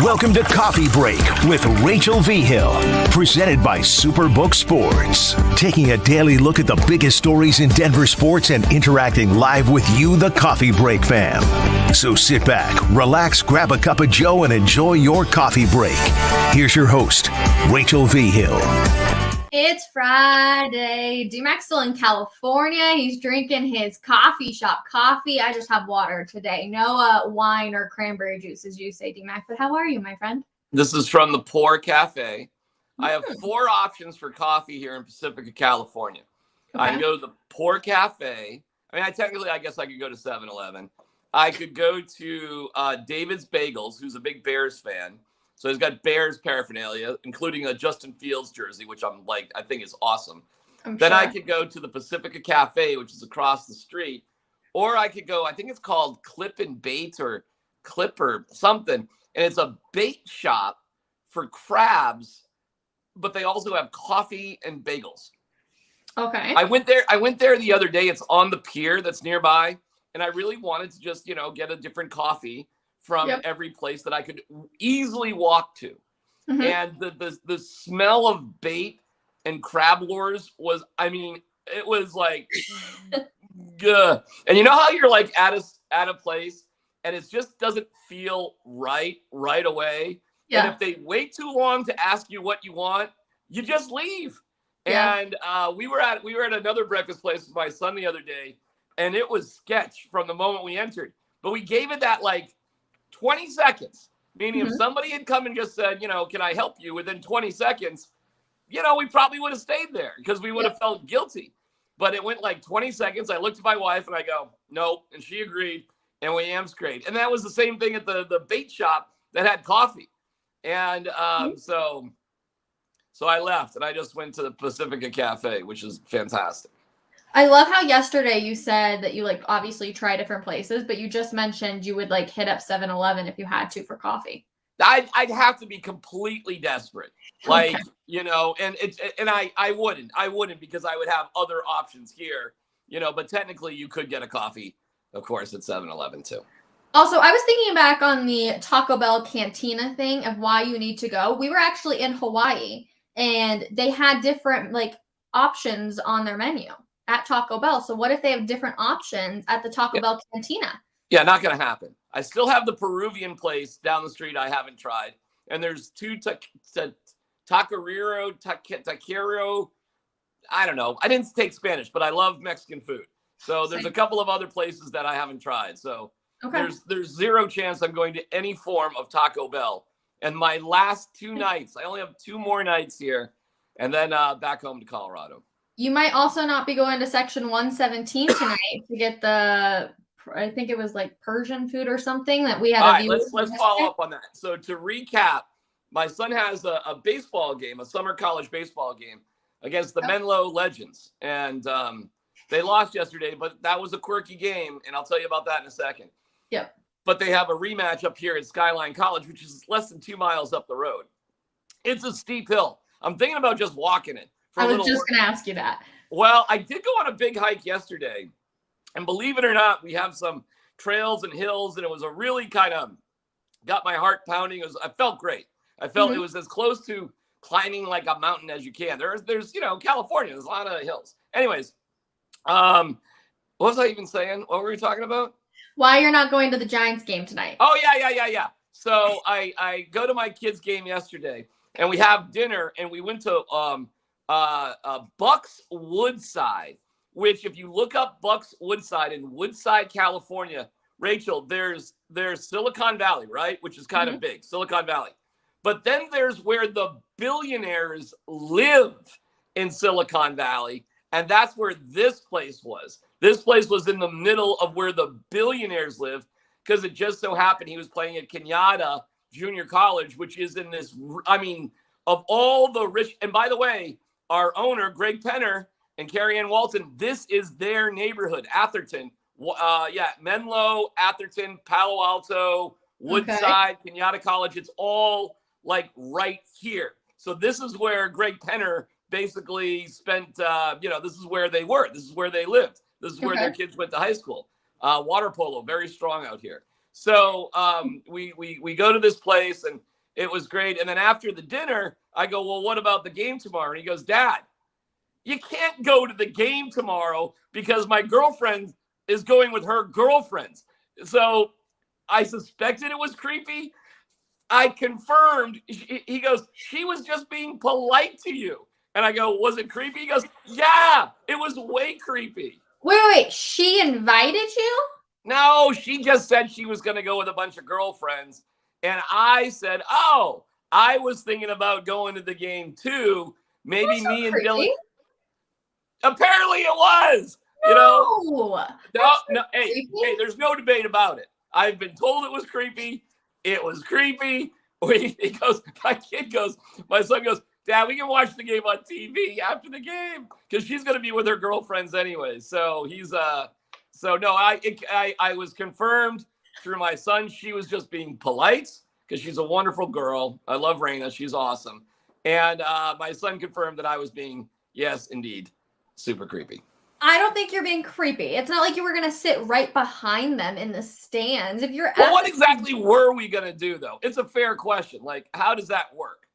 Welcome to Coffee Break with Rachel V. Hill, presented by Superbook Sports. Taking a daily look at the biggest stories in Denver sports and interacting live with you, the Coffee Break fam. So sit back, relax, grab a cup of joe, and enjoy your coffee break. Here's your host, Rachel V. Hill. It's Friday. D-Mac's still in California. He's drinking his coffee shop coffee. I just have water today. No wine or cranberry juice, as you say, D-Mac. But how are you, my friend? This is from the Pour Cafe. I have 4 options for coffee here in Pacifica, California. Okay. I can go to the Pour Cafe. I mean, I guess I could go to 7-Eleven. I could go to David's Bagels, who's a big Bears fan. So he's got Bears paraphernalia, including a Justin Fields jersey, which I think is awesome. Then I could go to the Pacifica Cafe, which is across the street. Or I could go, I think it's called Clip and Bait or Clip or something. And it's a bait shop for crabs, but they also have coffee and bagels. Okay. I went there the other day. It's on the pier that's nearby. And I really wanted to just, get a different coffee from every place that I could easily walk to. Mm-hmm. And the smell of bait and crab lures was, it was like, good. And you know how you're like at a place and it just doesn't feel right away? Yeah. And if they wait too long to ask you what you want, you just leave. Yeah. And we were at another breakfast place with my son the other day, and it was sketch from the moment we entered. But we gave it that 20 seconds, meaning if somebody had come and just said, can I help you within 20 seconds, we probably would have stayed there because we would have felt guilty. But it went 20 seconds. I looked at my wife and I go, nope. And she agreed. And we amscrayed. And that was the same thing at the bait shop that had coffee. And so I left and I just went to the Pacifica Cafe, which is fantastic. I love how yesterday you said that you obviously try different places, but you just mentioned you would hit up 7-Eleven if you had to for coffee. I'd have to be completely desperate, Okay. and I wouldn't because I would have other options here, but technically you could get a coffee, of course, at 7-Eleven too. Also, I was thinking back on the Taco Bell Cantina thing of why you need to go. We were actually in Hawaii and they had different options on their menu at Taco Bell. So what if they have different options at the Taco Bell Cantina? Yeah, not going to happen. I still have the Peruvian place down the street I haven't tried. And there's 2 taquero. I don't know. I didn't take Spanish, but I love Mexican food. So there's a couple of other places that I haven't tried. So there's zero chance I'm going to any form of Taco Bell. And my last 2 nights, I only have 2 more nights here, and then back home to Colorado. You might also not be going to section 117 tonight to get I think it was Persian food or something that we had. All right, let's follow up on that. So to recap, my son has a baseball game, a summer college baseball game against the Menlo Legends. And they lost yesterday, but that was a quirky game. And I'll tell you about that in a second. Yep. But they have a rematch up here at Skyline College, which is less than 2 miles up the road. It's a steep hill. I'm thinking about just walking it. I was just going to ask you that. Well, I did go on a big hike yesterday. And believe it or not, we have some trails and hills. And it was a really kind of got my heart pounding. I felt great. I felt it was as close to climbing a mountain as you can. There's California. There's a lot of hills. Anyways, what was I even saying? What were we talking about? Why you're not going to the Giants game tonight. Oh, yeah. So I go to my kids' game yesterday. And we have dinner. And we went to Bucks Woodside, which if you look up Bucks Woodside in Woodside, California, Rachel, there's Silicon Valley, right? Which is kind of big, Silicon Valley. But then there's where the billionaires live in Silicon Valley. And that's where this place was. This place was in the middle of where the billionaires live because it just so happened he was playing at Kenyatta Junior College, which is in this, of all the rich. And by the way, our owner, Greg Penner and Carrie Ann Walton, this is their neighborhood, Atherton. Menlo, Atherton, Palo Alto, Woodside, Kenyatta College. It's all right here. So this is where Greg Penner basically spent, this is where they were. This is where they lived. This is where their kids went to high school. Water polo, very strong out here. So we go to this place, and It was great. And then after the dinner, I go, well, what about the game tomorrow? And he goes, Dad, you can't go to the game tomorrow because my girlfriend is going with her girlfriends. So I suspected it was creepy. I confirmed. He goes, she was just being polite to you. And I go, was it creepy? He goes, yeah, it was way creepy. Wait. She invited you? No, she just said she was going to go with a bunch of girlfriends. And I said, oh, I was thinking about going to the game too. Maybe me and creepy. Dylan. Apparently it was. No. No. Hey, there's no debate about it. I've been told it was creepy. It was creepy. My son goes, Dad, we can watch the game on TV after the game because she's going to be with her girlfriends anyway. So I was confirmed through my son. She was just being polite because she's a wonderful girl. I love Raina. She's awesome. And my son confirmed that I was being, yes, indeed, super creepy. I don't think you're being creepy. It's not like you were going to sit right behind them in the stands. If you're Well, what exactly were we going to do, though? It's a fair question. Like, how does that work?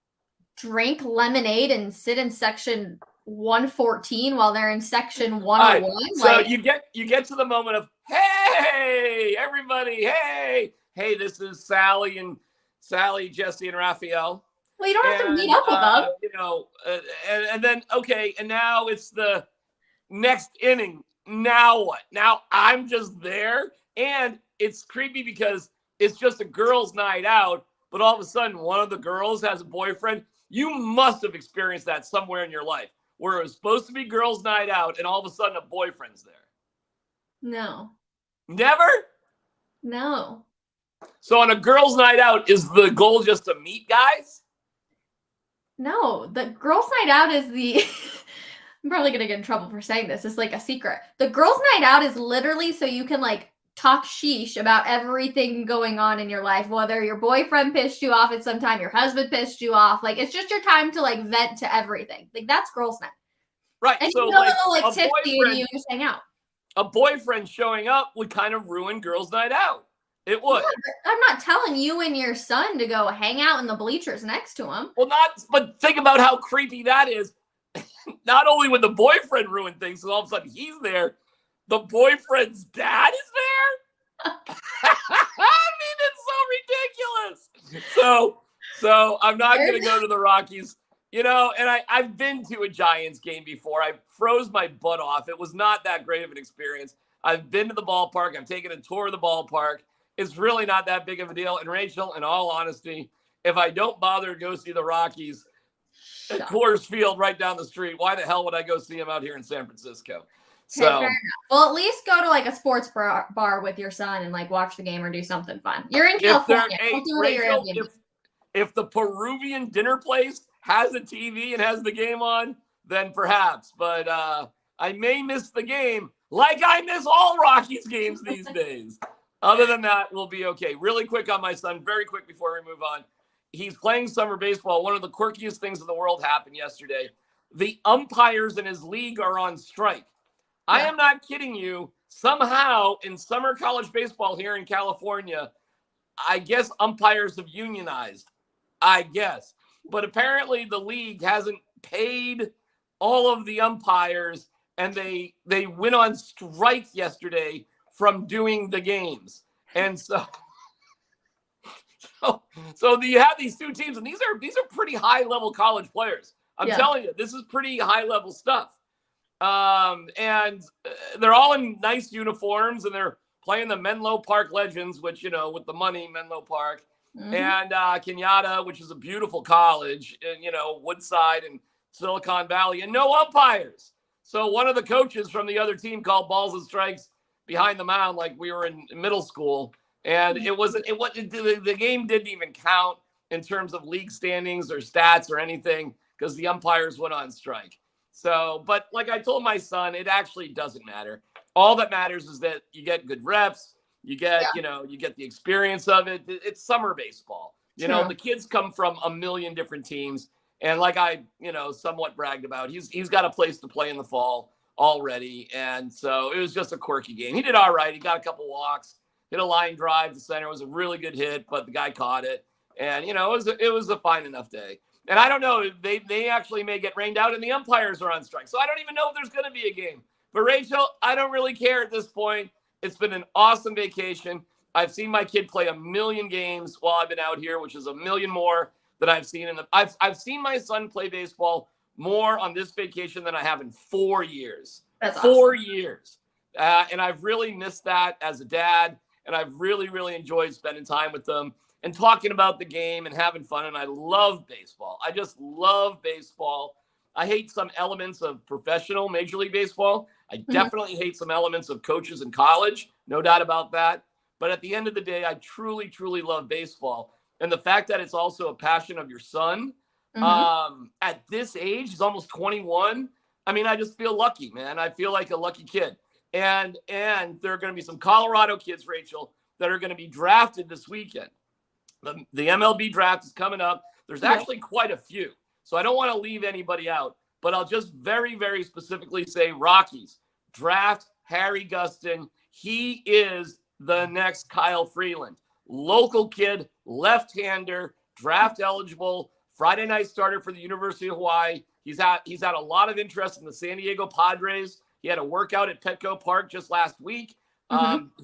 Drink lemonade and sit in section 114 while they're in section 101. Right. So you get to the moment of, hey, everybody, hey, this is Sally, Jesse, and Raphael. Well, you don't have to meet up with them. And then, okay, and now it's the next inning. Now what? Now I'm just there, and it's creepy because it's just a girls' night out, but all of a sudden one of the girls has a boyfriend. You must have experienced that somewhere in your life where it was supposed to be girls' night out, and all of a sudden a boyfriend's there. No. Never? No. So on a girls' night out, is the goal just to meet guys? No. The girls' night out is the... I'm probably going to get in trouble for saying this. It's like a secret. The girls' night out is literally so you can like talk sheesh about everything going on in your life, whether your boyfriend pissed you off at some time, your husband pissed you off. Like, it's just your time to like vent to everything. Like, that's girls' night. Right. And so you like tipsy and you just hang out. A boyfriend showing up would kind of ruin girls' night out. It would. Yeah, I'm not telling you and your son to go hang out in the bleachers next to him. Well, but think about how creepy that is. Not only would the boyfriend ruin things, so all of a sudden he's there, the boyfriend's dad is there. I mean, it's so ridiculous. So I'm not going to go to the Rockies, and I've been to a Giants game before. I froze my butt off. It was not that great of an experience. I've been to the ballpark. I've taken a tour of the ballpark. It's really not that big of a deal. And Rachel, in all honesty, if I don't bother to go see the Rockies at Coors Field right down the street, why the hell would I go see them out here in San Francisco? So, well, at least go to like a sports bar with your son and like watch the game or do something fun. You're in California. Rachel, if the Peruvian dinner place has a TV and has the game on, then perhaps. But I may miss the game like I miss all Rockies games these days. Other than that, we'll be okay. Really quick on my son, very quick before we move on. He's playing summer baseball. One of the quirkiest things in the world happened yesterday. The umpires in his league are on strike. Yeah. I am not kidding you. Somehow in summer college baseball here in California, I guess umpires have unionized. I guess. But apparently the league hasn't paid all of the umpires, and they went on strike yesterday from doing the games. And so you have these two teams, and these are pretty high level college players. I'm telling you, this is pretty high level stuff. And they're all in nice uniforms, and they're playing the Menlo Park Legends, which, with the money, Menlo Park, and Kenyatta, which is a beautiful college, and, Woodside and Silicon Valley, and no umpires. So one of the coaches from the other team called balls and strikes behind the mound like we were in middle school. And the game didn't even count in terms of league standings or stats or anything because the umpires went on strike. So, but like I told my son, it actually doesn't matter. All that matters is that you get good reps. You get, you get the experience of it. It's summer baseball. The kids come from a million different teams. And like I, somewhat bragged about, he's got a place to play in the fall already. And so it was just a quirky game. He did all right. He got a couple walks, hit a line drive to center. It was a really good hit, but the guy caught it. And, it was a fine enough day. And I don't know, they actually may get rained out and the umpires are on strike. So I don't even know if there's going to be a game. But Rachel, I don't really care at this point. It's been an awesome vacation. I've seen my kid play 1 million games while I've been out here, which is 1 million more than I've seen I've seen my son play baseball more on this vacation than I have in 4 years. That's 4 awesome. years. And I've really missed that as a dad. And I've really, really enjoyed spending time with them and talking about the game and having fun. And I love baseball. I just love baseball. I hate some elements of professional Major League Baseball. I definitely hate some elements of coaches in college. No doubt about that. But at the end of the day, I truly, truly love baseball. And the fact that it's also a passion of your son at this age, he's almost 21. I mean, I just feel lucky, man. I feel like a lucky kid. And there are going to be some Colorado kids, Rachel, that are going to be drafted this weekend. The MLB draft is coming up. There's actually quite a few. So I don't want to leave anybody out. But I'll just very, very specifically say Rockies, draft Harry Gustin. He is the next Kyle Freeland. Local kid, left-hander, draft eligible, Friday night starter for the University of Hawaii. He's had a lot of interest in the San Diego Padres. He had a workout at Petco Park just last week.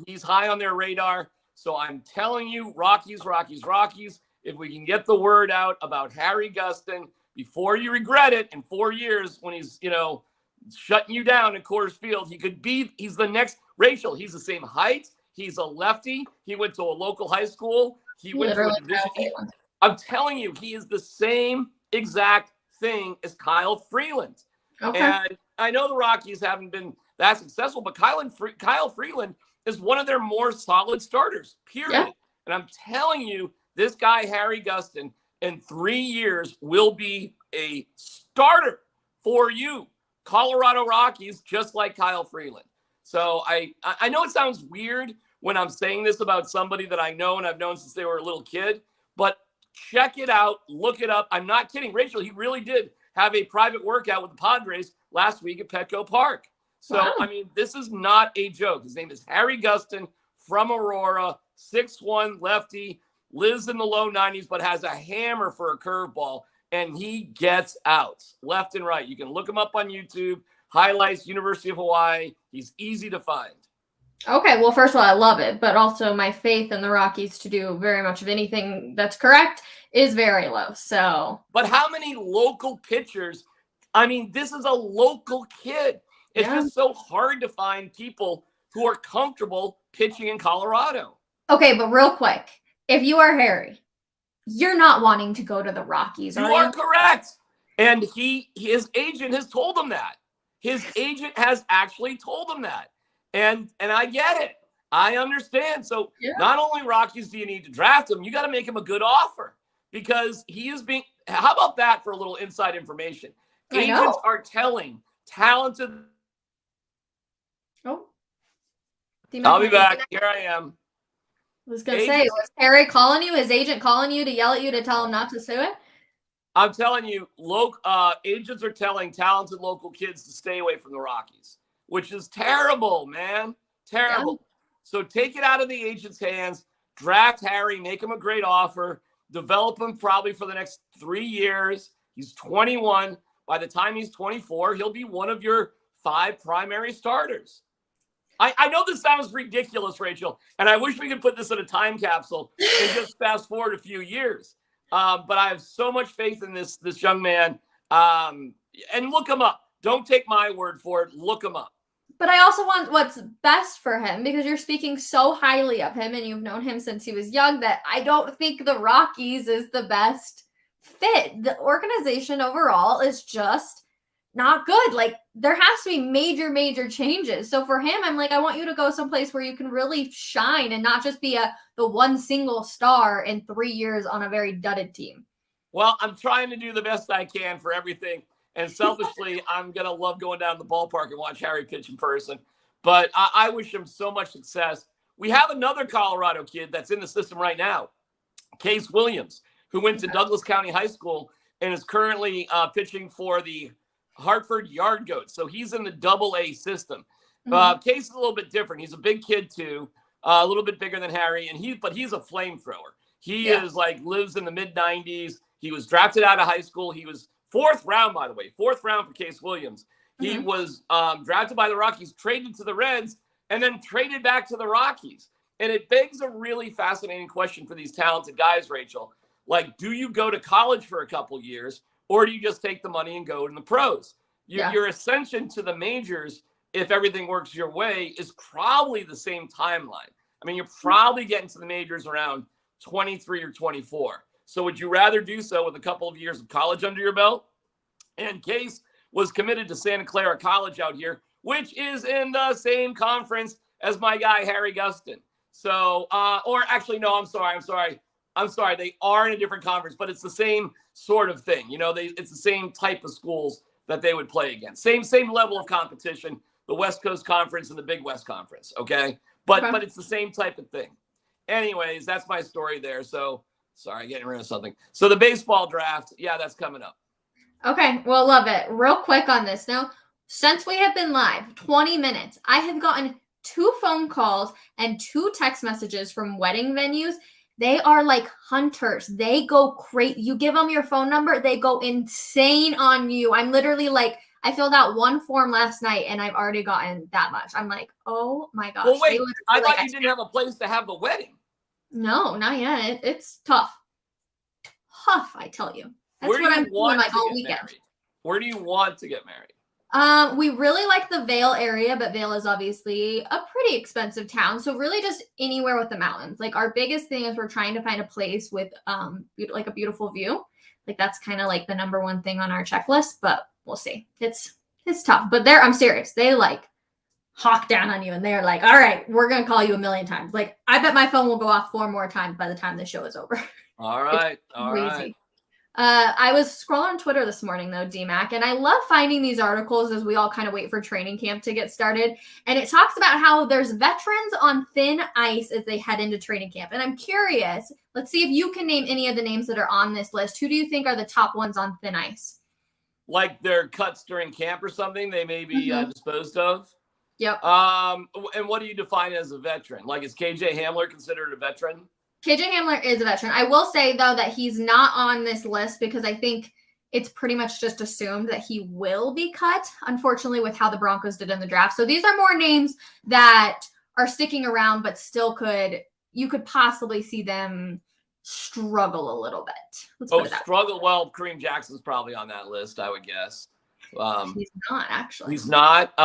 He's high on their radar. So I'm telling you, Rockies, Rockies, Rockies, if we can get the word out about Harry Gustin before you regret it in 4 years when he's, shutting you down at Coors Field, he's the next Rachel. He's the same height. He's a lefty. He went to a local high school. He went to a division. I'm telling you, he is the same exact thing as Kyle Freeland. Okay. And I know the Rockies haven't been that successful, but Kyle Freeland is one of their more solid starters, period. Yeah. And I'm telling you, this guy, Harry Gustin, in 3 years will be a starter for you, Colorado Rockies, just like Kyle Freeland. So I know it sounds weird when I'm saying this about somebody that I know and I've known since they were a little kid, but check it out, look it up. I'm not kidding. Rachel, he really did have a private workout with the Padres last week at Petco Park. So, wow. I mean, this is not a joke. His name is Harry Gustin from Aurora, 6'1", lefty, lives in the low 90s, but has a hammer for a curveball, and he gets outs left and right. You can look him up on YouTube, highlights, University of Hawaii. He's easy to find. Okay, well, first of all, I love it, but also my faith in the Rockies to do very much of anything that's correct is very low. So, but how many local pitchers? I mean, this is a local kid. It's just so hard to find people who are comfortable pitching in Colorado. Okay, but real quick, if you are Harry, you're not wanting to go to the Rockies, are you? You are correct. And his agent has told him that. His agent has actually told him that. And I get it. I understand. So not only Rockies do you need to draft him, you got to make him a good offer because he is being – how about that for a little inside information? Agents are telling talented – I'll be back. Here I am. I was going to say, was Harry calling you, his agent calling you to yell at you to tell him not to sue it? I'm telling you, agents are telling talented local kids to stay away from the Rockies, which is terrible, man. Terrible. Yeah. So take it out of the agent's hands, draft Harry, make him a great offer, develop him probably for the next 3 years. He's 21. By the time he's 24, he'll be one of your 5 primary starters. I know this sounds ridiculous, Rachel, and I wish we could put this in a time capsule and just fast forward a few years. But I have so much faith in this young man. And look him up. Don't take my word for it. Look him up. But I also want what's best for him because you're speaking so highly of him and you've known him since he was young that I don't think the Rockies is the best fit. The organization overall is just not good. Like there has to be major changes. So for him, I'm like, I want you to go someplace where you can really shine and not just be the one single star in 3 years on a very dudded team. Well, I'm trying to do the best I can for everything. And selfishly, I'm going to love going down to the ballpark and watch Harry pitch in person. But I wish him so much success. We have another Colorado kid that's in the system right now, Case Williams, who went to Douglas County High School and is currently pitching for the Hartford Yard Goats. So he's in the AA system. Case is a little bit different. He's a big kid too, a little bit bigger than Harry, but he's a flamethrower. He is like lives in the mid-90s. He was drafted out of high school. He was 4th round, by the way, 4th round for Case Williams. He was drafted by the Rockies, traded to the Reds, and then traded back to the Rockies. And it begs a really fascinating question for these talented guys, Rachel. Like, do you go to college for a couple years, or do you just take the money and go in the pros? Your ascension to the majors, if everything works your way, is probably the same timeline. I mean, you're probably getting to the majors around 23 or 24. So would you rather do so with a couple of years of college under your belt? And Case was committed to Santa Clara College out here, which is in the same conference as my guy, Harry Gustin. So, or actually, no, I'm sorry. They are in a different conference, but it's the same sort of thing. It's the same type of schools that they would play against. Same level of competition, the West Coast Conference and the Big West Conference, okay? But it's the same type of thing. Anyways, that's my story there. So, sorry, getting rid of something. So the baseball draft, that's coming up. Okay, well, love it. Real quick on this now. Since we have been live 20 minutes, I have gotten 2 phone calls and 2 text messages from wedding venues. They are like hunters. They go crazy. You give them your phone number, they go insane on you. I'm literally like, I filled out 1 form last night and I've already gotten that much. I'm like, oh my gosh. Well, wait, I thought you didn't have a place to have the wedding. No, not yet. It's tough. Tough, I tell you. That's what I'm doing like all weekend. Married? Where do you want to get married? We really like the Vail area, but Vail is obviously a pretty expensive town. So really just anywhere with the mountains. Like our biggest thing is we're trying to find a place with like a beautiful view. Like that's kind of like the number one thing on our checklist, but we'll see. It's tough, but I'm serious. They like hawk down on you and they're like, all right, we're going to call you 1,000,000 times. Like I bet my phone will go off 4 more times by the time the show is over. All right. All right. I was scrolling on Twitter this morning, though, DMAC, and I love finding these articles as we all kind of wait for training camp to get started. And it talks about how there's veterans on thin ice as they head into training camp. And I'm curious, let's see if you can name any of the names that are on this list. Who do you think are the top ones on thin ice? Like their cuts during camp or something they may be disposed of? Yep. And what do you define as a veteran? Like, is KJ Hamler considered a veteran? KJ Hamler is a veteran. I will say, though, that he's not on this list because I think it's pretty much just assumed that he will be cut, unfortunately, with how the Broncos did in the draft. So these are more names that are sticking around, but still you could possibly see them struggle a little bit. Struggle. Well, Kareem Jackson's probably on that list, I would guess. He's not, actually. He's not.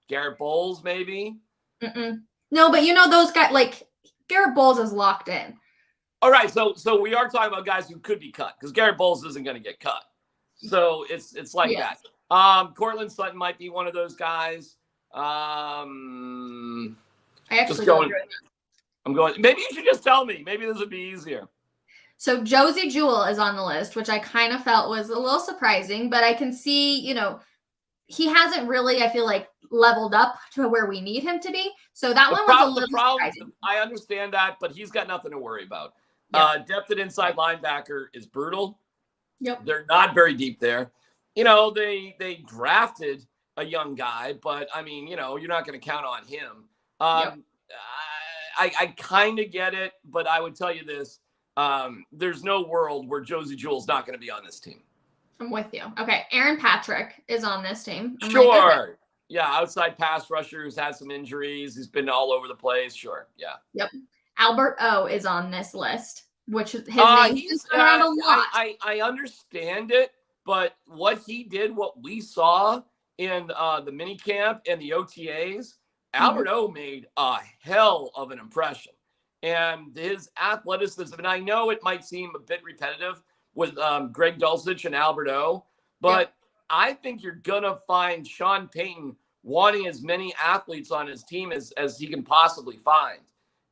Garrett Bowles, maybe? No, but those guys, like, Garrett Bowles is locked in. All right, so we are talking about guys who could be cut because Garrett Bowles isn't going to get cut. So it's like that. Cortland Sutton might be one of those guys. I actually don't agree with that. I'm going. Maybe you should just tell me. Maybe this would be easier. So Josie Jewell is on the list, which I kind of felt was a little surprising, but I can see, he hasn't really, I feel like, leveled up to where we need him to be. So that one was a little surprising. I understand that, but he's got nothing to worry about. Yep. Depth at inside linebacker is brutal. Yep. They're not very deep there. They drafted a young guy, but I mean, you're not going to count on him. I kind of get it, but I would tell you this. There's no world where Josie Jewell's not going to be on this team. I'm with you. Okay. Aaron Patrick is on this team. Sure. Yeah. Outside pass rusher who's had some injuries. He's been all over the place. Sure. Yeah. Yep. Albert O is on this list, which his name is around a lot. I understand it, but what he did, what we saw in the mini camp and the OTAs, Albert O made a hell of an impression. And his athleticism, and I know it might seem a bit repetitive with Greg Dulcich and Albert O, but I think you're going to find Sean Payton wanting as many athletes on his team as he can possibly find.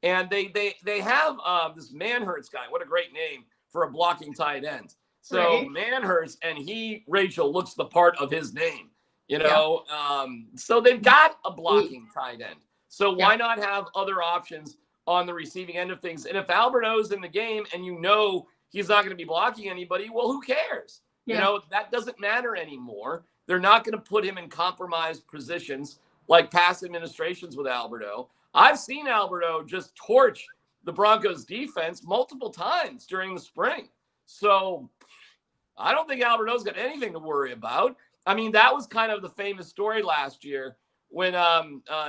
And they have this Manhurts guy. What a great name for a blocking tight end. So Manhurts, and Rachel, looks the part of his name, so they've got a blocking tight end. So why not have other options on the receiving end of things? And if Albert O's in the game and he's not going to be blocking anybody, well, who cares? That doesn't matter anymore. They're not going to put him in compromised positions like pass administrations with Albert O. I've seen Albert O just torch the Broncos defense multiple times during the spring. So I don't think Alberto's got anything to worry about. I mean, that was kind of the famous story last year when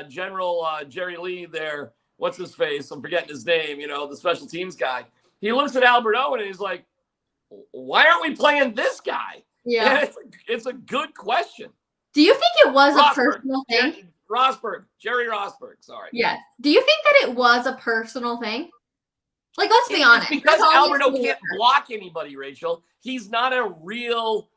General Jerry Lee there, what's his face? I'm forgetting his name, the special teams guy. He looks at Alberto and he's like, why aren't we playing this guy? Yeah. And it's a good question. Do you think it was a personal thing? Jerry Rosberg, sorry. Yeah. Do you think that it was a personal thing? Like, let's be honest. Because Alberto can't block anybody, Rachel. He's not a real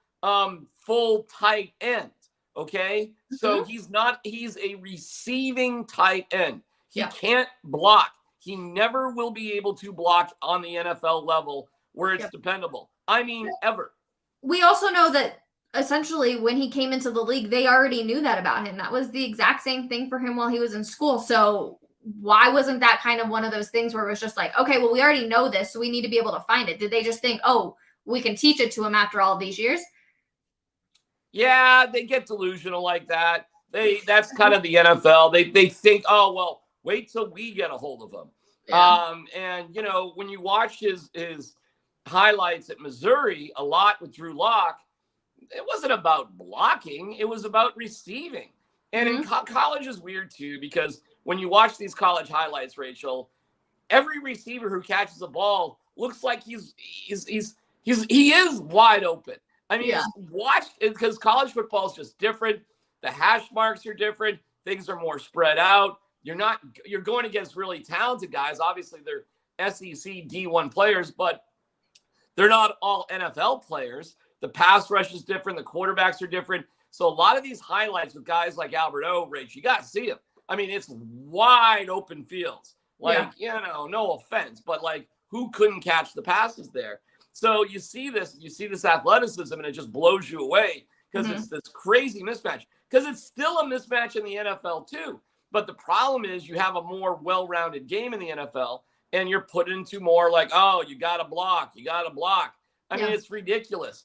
full tight end, okay? Mm-hmm. So he's a receiving tight end. He can't block. He never will be able to block on the NFL level where it's dependable. I mean, ever. We also know that essentially when he came into the league, they already knew that about him. That was the exact same thing for him while he was in school. So why wasn't that kind of one of those things where it was just like, okay, well, we already know this, so we need to be able to find it? Did they just think, oh, we can teach it to him after all of these years? Yeah, they get delusional like that. That's kind of the NFL. They think, oh, well, wait till we get a hold of him. Yeah. And, when you watch his highlights at Missouri a lot with Drew Lock, it wasn't about blocking. It was about receiving. And in college is weird, too, because when you watch these college highlights, Rachel, every receiver who catches the ball looks like he is wide open. I mean, watch it, because college football is just different. The hash marks are different. Things are more spread out. You're going against really talented guys. Obviously, they're SEC D1 players, but they're not all NFL players. The pass rush is different. The quarterbacks are different. So a lot of these highlights with guys like Alberto, Rach, you got to see them. I mean, it's wide open fields. No offense, but who couldn't catch the passes there? So you see this athleticism, and it just blows you away because it's this crazy mismatch. Because it's still a mismatch in the NFL too. But the problem is you have a more well-rounded game in the NFL, and you're put into more you got to block. I mean, it's ridiculous.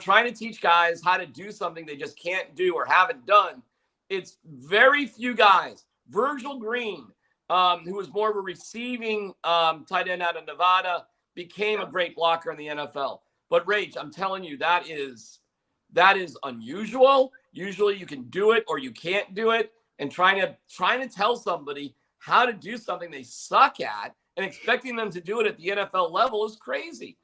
Trying to teach guys how to do something they just can't do or haven't done. It's very few guys. Virgil Green, who was more of a receiving tight end out of Nevada, became a great blocker in the NFL. But Rach, I'm telling you, that is unusual. Usually you can do it or you can't do it. And trying to tell somebody how to do something they suck at and expecting them to do it at the NFL level is crazy.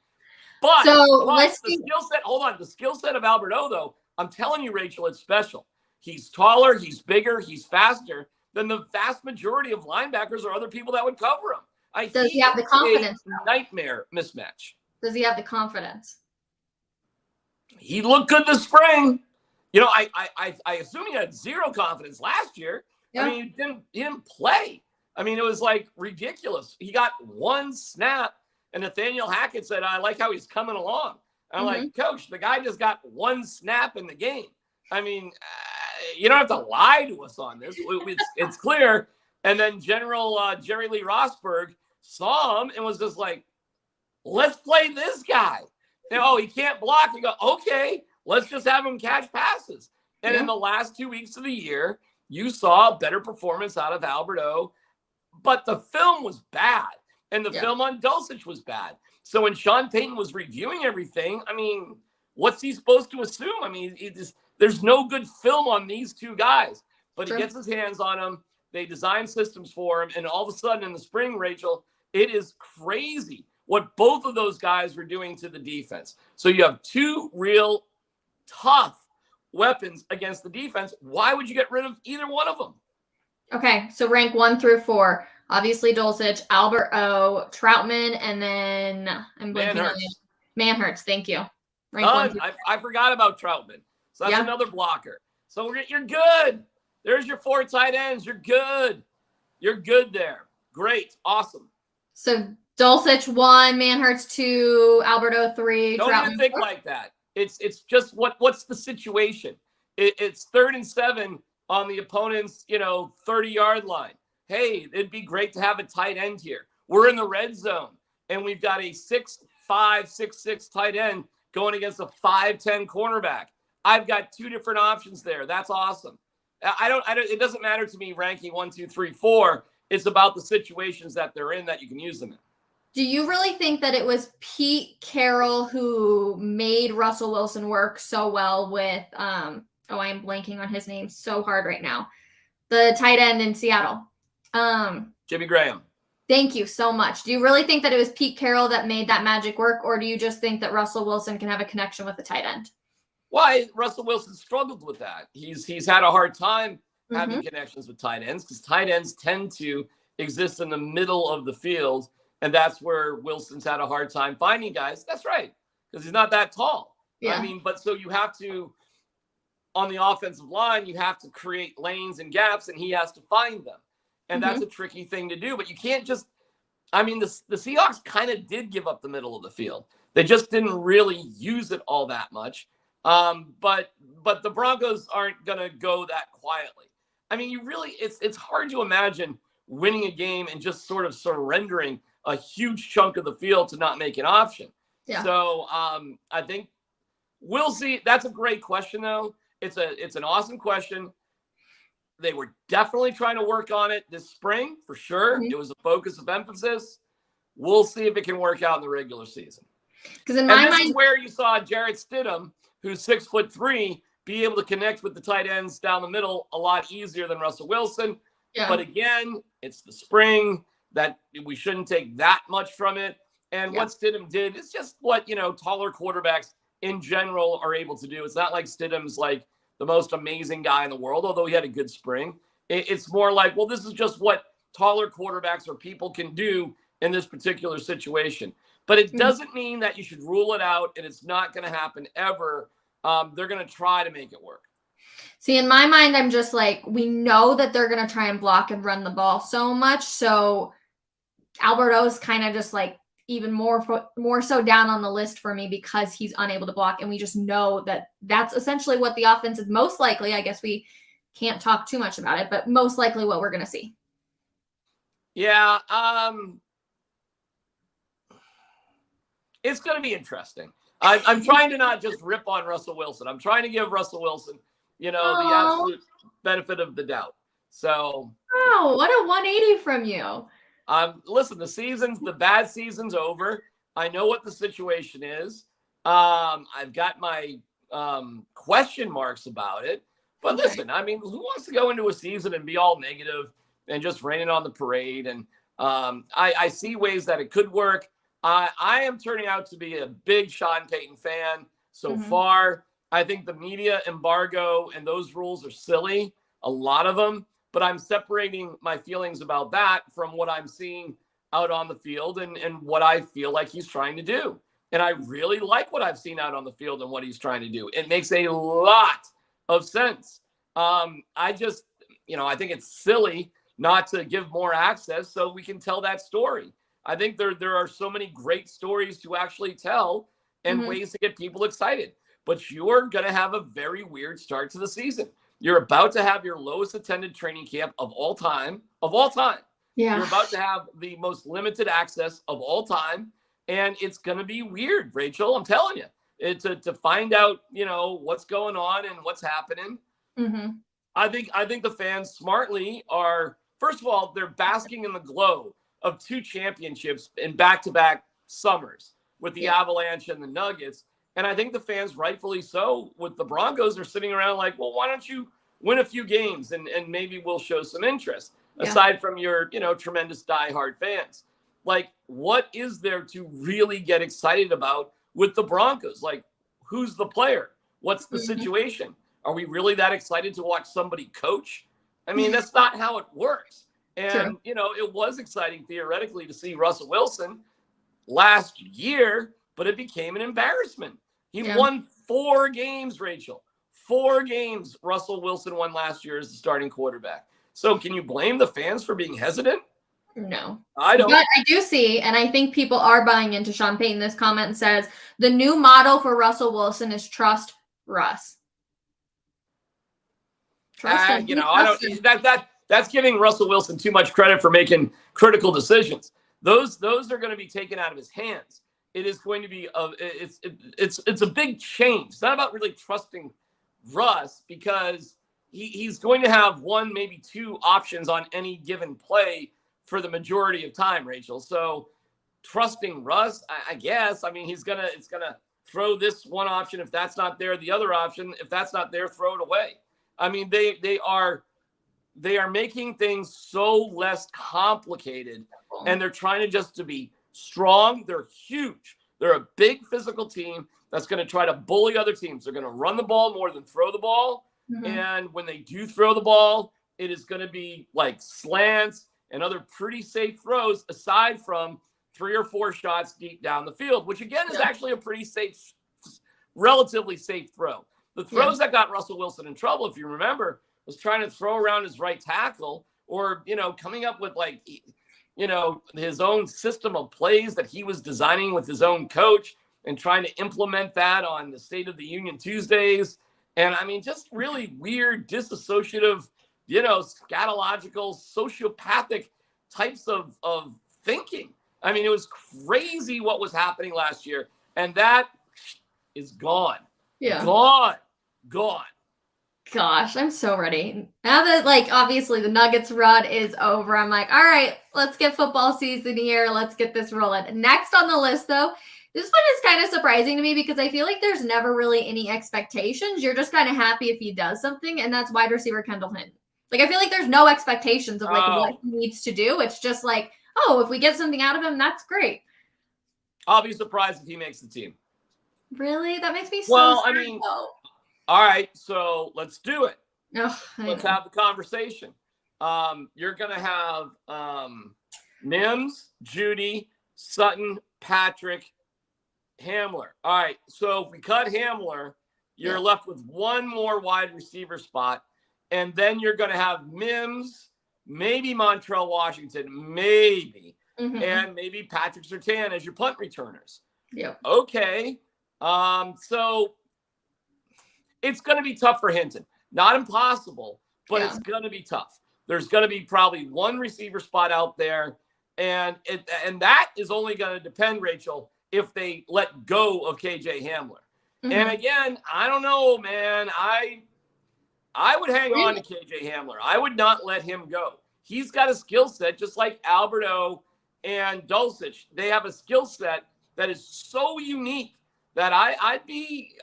But the skill set of Alberto, though, I'm telling you, Rachel, it's special. He's taller, he's bigger, he's faster than the vast majority of linebackers or other people that would cover him. Does he have the confidence? Nightmare mismatch. Does he have the confidence? He looked good this spring. I assume he had zero confidence last year. Yeah. I mean, he didn't play. I mean, it was ridiculous. He got one snap, and Nathaniel Hackett said, I like how he's coming along. And I'm like, Coach, the guy just got one snap in the game. I mean, you don't have to lie to us on this. It's clear. And then General Jerry Lee Rosberg saw him and was just like, let's play this guy. He can't block. You go, okay, let's just have him catch passes. And in the last 2 weeks of the year, you saw a better performance out of Alberto, but the film was bad. And the film on Dulcich was bad. So when Sean Payton was reviewing everything, I mean, what's he supposed to assume? I mean, there's no good film on these two guys. But he gets his hands on them. They design systems for him. And all of a sudden in the spring, Rachel, it is crazy what both of those guys were doing to the defense. So you have two real tough weapons against the defense. Why would you get rid of either one of them? Okay, so rank 1 through 4. Obviously, Dulcich, Alberto, Troutman, and then I'm blanking on Manhertz. Thank you. I forgot about Troutman. So that's another blocker. So you're good. There's your 4 tight ends. You're good. You're good there. Great. Awesome. So Dulcich 1, Manhertz 2, Alberto 3. Don't Troutman even think 4? like that. It's just what's the situation? It's 3rd and 7 on the opponent's 30-yard line. Hey, it'd be great to have a tight end here. We're in the red zone, and we've got a 6'5", 6'6" tight end going against a 5'10" cornerback. I've got 2 different options there. That's awesome. It doesn't matter to me ranking 1, 2, 3, 4. It's about the situations that they're in that you can use them in. Do you really think that it was Pete Carroll who made Russell Wilson work so well with, I am blanking on his name so hard right now, the tight end in Seattle? Jimmy Graham. Thank you so much. Do you really think that it was Pete Carroll that made that magic work, or do you just think that Russell Wilson can have a connection with the tight end? Why Russell Wilson struggled with that. He's had a hard time having connections with tight ends because tight ends tend to exist in the middle of the field. And that's where Wilson's had a hard time finding guys. That's right, because he's not that tall. Yeah. I mean, but so you have to, on the offensive line, you have to create lanes and gaps, and he has to find them. And that's a tricky thing to do. But you can't just, I mean, the Seahawks kind of did give up the middle of the field. They just didn't really use it all that much. But the Broncos aren't going to go that quietly. I mean, it's hard to imagine winning a game and just sort of surrendering a huge chunk of the field to not make an option. Yeah. So I think we'll see. That's a great question, though. It's an awesome question. They were definitely trying to work on it this spring, for sure. It was a focus of emphasis. We'll see if it can work out in the regular season. Because in my mind, is where you saw Jarrett Stidham, who's 6'3", be able to connect with the tight ends down the middle a lot easier than Russell Wilson. Yeah. But again, it's the spring. That we shouldn't take that much from it. And what Stidham did is just what, taller quarterbacks in general are able to do. It's not like Stidham's like the most amazing guy in the world, although he had a good spring. It's more like, well, this is just what taller quarterbacks or people can do in this particular situation. But it doesn't mean that you should rule it out, and it's not going to happen ever. They're going to try to make it work. See, in my mind, I'm just like, we know that they're going to try and block and run the ball so much. So Alberto's kind of just like even more so down on the list for me because he's unable to block. And we just know that that's essentially what the offense is most likely. I guess we can't talk too much about it, but most likely what we're going to see. Yeah. It's going to be interesting. I'm trying to not just rip on Russell Wilson. I'm trying to give Russell Wilson, the absolute benefit of the doubt. So. Wow, what a 180 from you. Listen, the bad season's over. I know what the situation is. I've got my question marks about it. But listen, I mean, who wants to go into a season and be all negative and just raining on the parade? And I see ways that it could work. I am turning out to be a big Sean Payton fan so far. I think the media embargo and those rules are silly, a lot of them. But I'm separating my feelings about that from what I'm seeing out on the field and what I feel like he's trying to do. And I really like what I've seen out on the field and what he's trying to do. It makes a lot of sense. I just, I think it's silly not to give more access so we can tell that story. I think there are so many great stories to actually tell and ways to get people excited. But you're going to have a very weird start to the season. You're about to have your lowest attended training camp of all time. Yeah. You're about to have the most limited access of all time. And it's going to be weird, Rachel. I'm telling you. To find out, what's going on and what's happening. I think the fans smartly are, first of all, they're basking in the glow of 2 championships in back-to-back summers with the Avalanche and the Nuggets. And I think the fans, rightfully so, with the Broncos, are sitting around like, well, why don't you win a few games and maybe we'll show some interest, aside from your, tremendous diehard fans. Like, what is there to really get excited about with the Broncos? Like, who's the player? What's the situation? Are we really that excited to watch somebody coach? I mean, that's not how it works. And, it was exciting theoretically to see Russell Wilson last year, but it became an embarrassment. He won 4 games, Rachel. 4 games Russell Wilson won last year as the starting quarterback. So can you blame the fans for being hesitant? No. I don't. But I do see, and I think people are buying into Sean Payton. This comment says, the new motto for Russell Wilson is trust Russ. Trust him. That's giving Russell Wilson too much credit for making critical decisions. Those are going to be taken out of his hands. It is going to be it's a big change. It's not about really trusting Russ because he's going to have 1, maybe 2 options on any given play for the majority of time, Rachel. So trusting Russ, I guess. I mean, it's gonna throw this one option. If that's not there, the other option. If that's not there, throw it away. I mean, they are making things so less complicated, and they're trying to just to be strong. They're huge. They're a big physical team that's going to try to bully other teams. They're going to run the ball more than throw the ball. And when they do throw the ball, it is going to be like slants and other pretty safe throws, aside from 3 or 4 shots deep down the field, which again is actually a pretty safe, relatively safe throw. The throws that got Russell Wilson in trouble, if you remember, was trying to throw around his right tackle, or, coming up with his own system of plays that he was designing with his own coach and trying to implement that on the State of the Union Tuesdays. And I mean, just really weird, disassociative, scatological, sociopathic types of thinking. I mean, it was crazy what was happening last year, and that is gone. Yeah. Gone. Gosh, I'm so ready. Now that, obviously the Nuggets run is over, I'm like, all right, let's get football season here. Let's get this rolling. Next on the list, though, this one is kind of surprising to me because I feel like there's never really any expectations. You're just kind of happy if he does something, and that's wide receiver Kendall Hinton. I feel like there's no expectations of, what he needs to do. It's just like, oh, if we get something out of him, that's great. I'll be surprised if he makes the team. Really? That makes me so sad, though. All right, so let's do it. Let's have the conversation. You're going to have Mims, Judy, Sutton, Patrick, Hamler. All right, so if we cut Hamler, you're left with one more wide receiver spot, and then you're going to have Mims, maybe Montrell Washington, maybe, and maybe Patrick Surtain as your punt returners. Yeah. Okay. So it's going to be tough for Hinton. Not impossible, but it's going to be tough. There's going to be probably one receiver spot out there, and that is only going to depend, Rachel, if they let go of KJ Hamler. And again, I don't know, man. I would hang on to KJ Hamler. I would not let him go. He's got a skill set just like Alberto and Dulcich. They have a skill set that is so unique that I'd be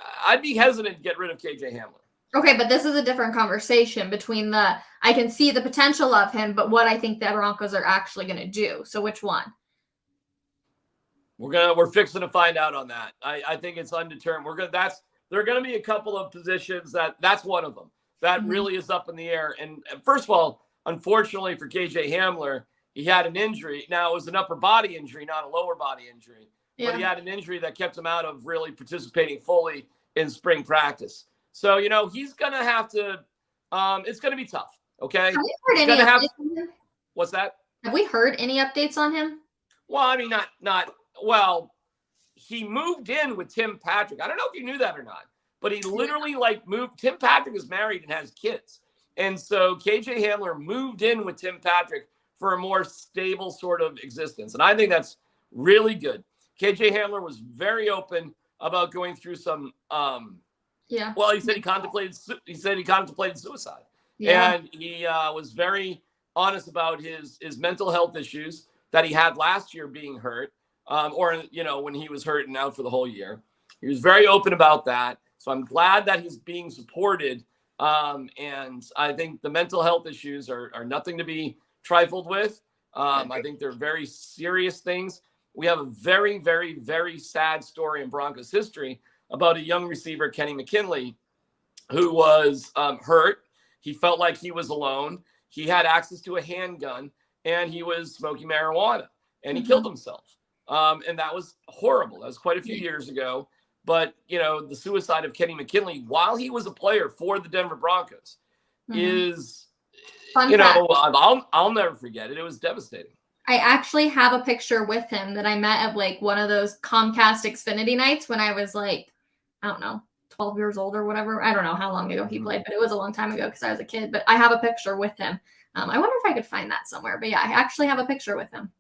hesitant to get rid of KJ Hamler. Okay, but this is a different conversation between I can see the potential of him, but what I think the Broncos are actually going to do. So which one? We're fixing to find out on that. I think it's undetermined. There are going to be a couple of positions that's one of them that really is up in the air. And first of all, unfortunately for KJ Hamler, he had an injury. Now it was an upper body injury, not a lower body injury. But he had an injury that kept him out of really participating fully in spring practice. So, he's going to have to it's going to be tough, okay? Have we heard any updates on him? What's that? Have we heard any updates on him? Well, I mean, he moved in with Tim Patrick. I don't know if you knew that or not, but he literally moved. Tim Patrick is married and has kids. And so KJ Hamler moved in with Tim Patrick for a more stable sort of existence. And I think that's really good. KJ Hamler was very open about going through some. Well, he said he contemplated suicide, and he was very honest about his mental health issues that he had last year being hurt, when he was hurt and out for the whole year. He was very open about that. So I'm glad that he's being supported. And I think the mental health issues are nothing to be trifled with. I think they're very serious things. We have a very, very, very sad story in Broncos history about a young receiver, Kenny McKinley, who was hurt. He felt like he was alone. He had access to a handgun, and he was smoking marijuana, and he killed himself. And that was horrible. That was quite a few years ago. But, the suicide of Kenny McKinley while he was a player for the Denver Broncos is, I'll never forget it. It was devastating. I actually have a picture with him that I met at one of those Comcast Xfinity nights when I was 12 years old or whatever. I don't know how long ago he played, but it was a long time ago because I was a kid. But I have a picture with him. I wonder if I could find that somewhere. But yeah, I actually have a picture with him.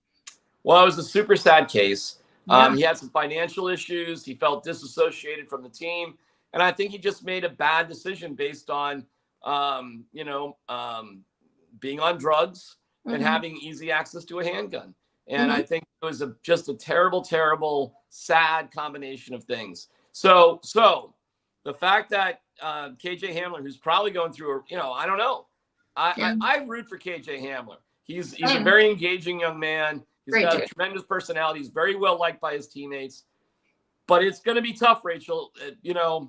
Well, it was a super sad case. He had some financial issues. He felt disassociated from the team. And I think he just made a bad decision based on, being on drugs and having easy access to a handgun. And I think it was just a terrible, terrible, sad combination of things. So the fact that KJ Hamler, who's probably going through I don't know. I root for KJ Hamler. He's a very engaging young man. He's got a tremendous personality. He's very well liked by his teammates. But it's going to be tough, Rachel. The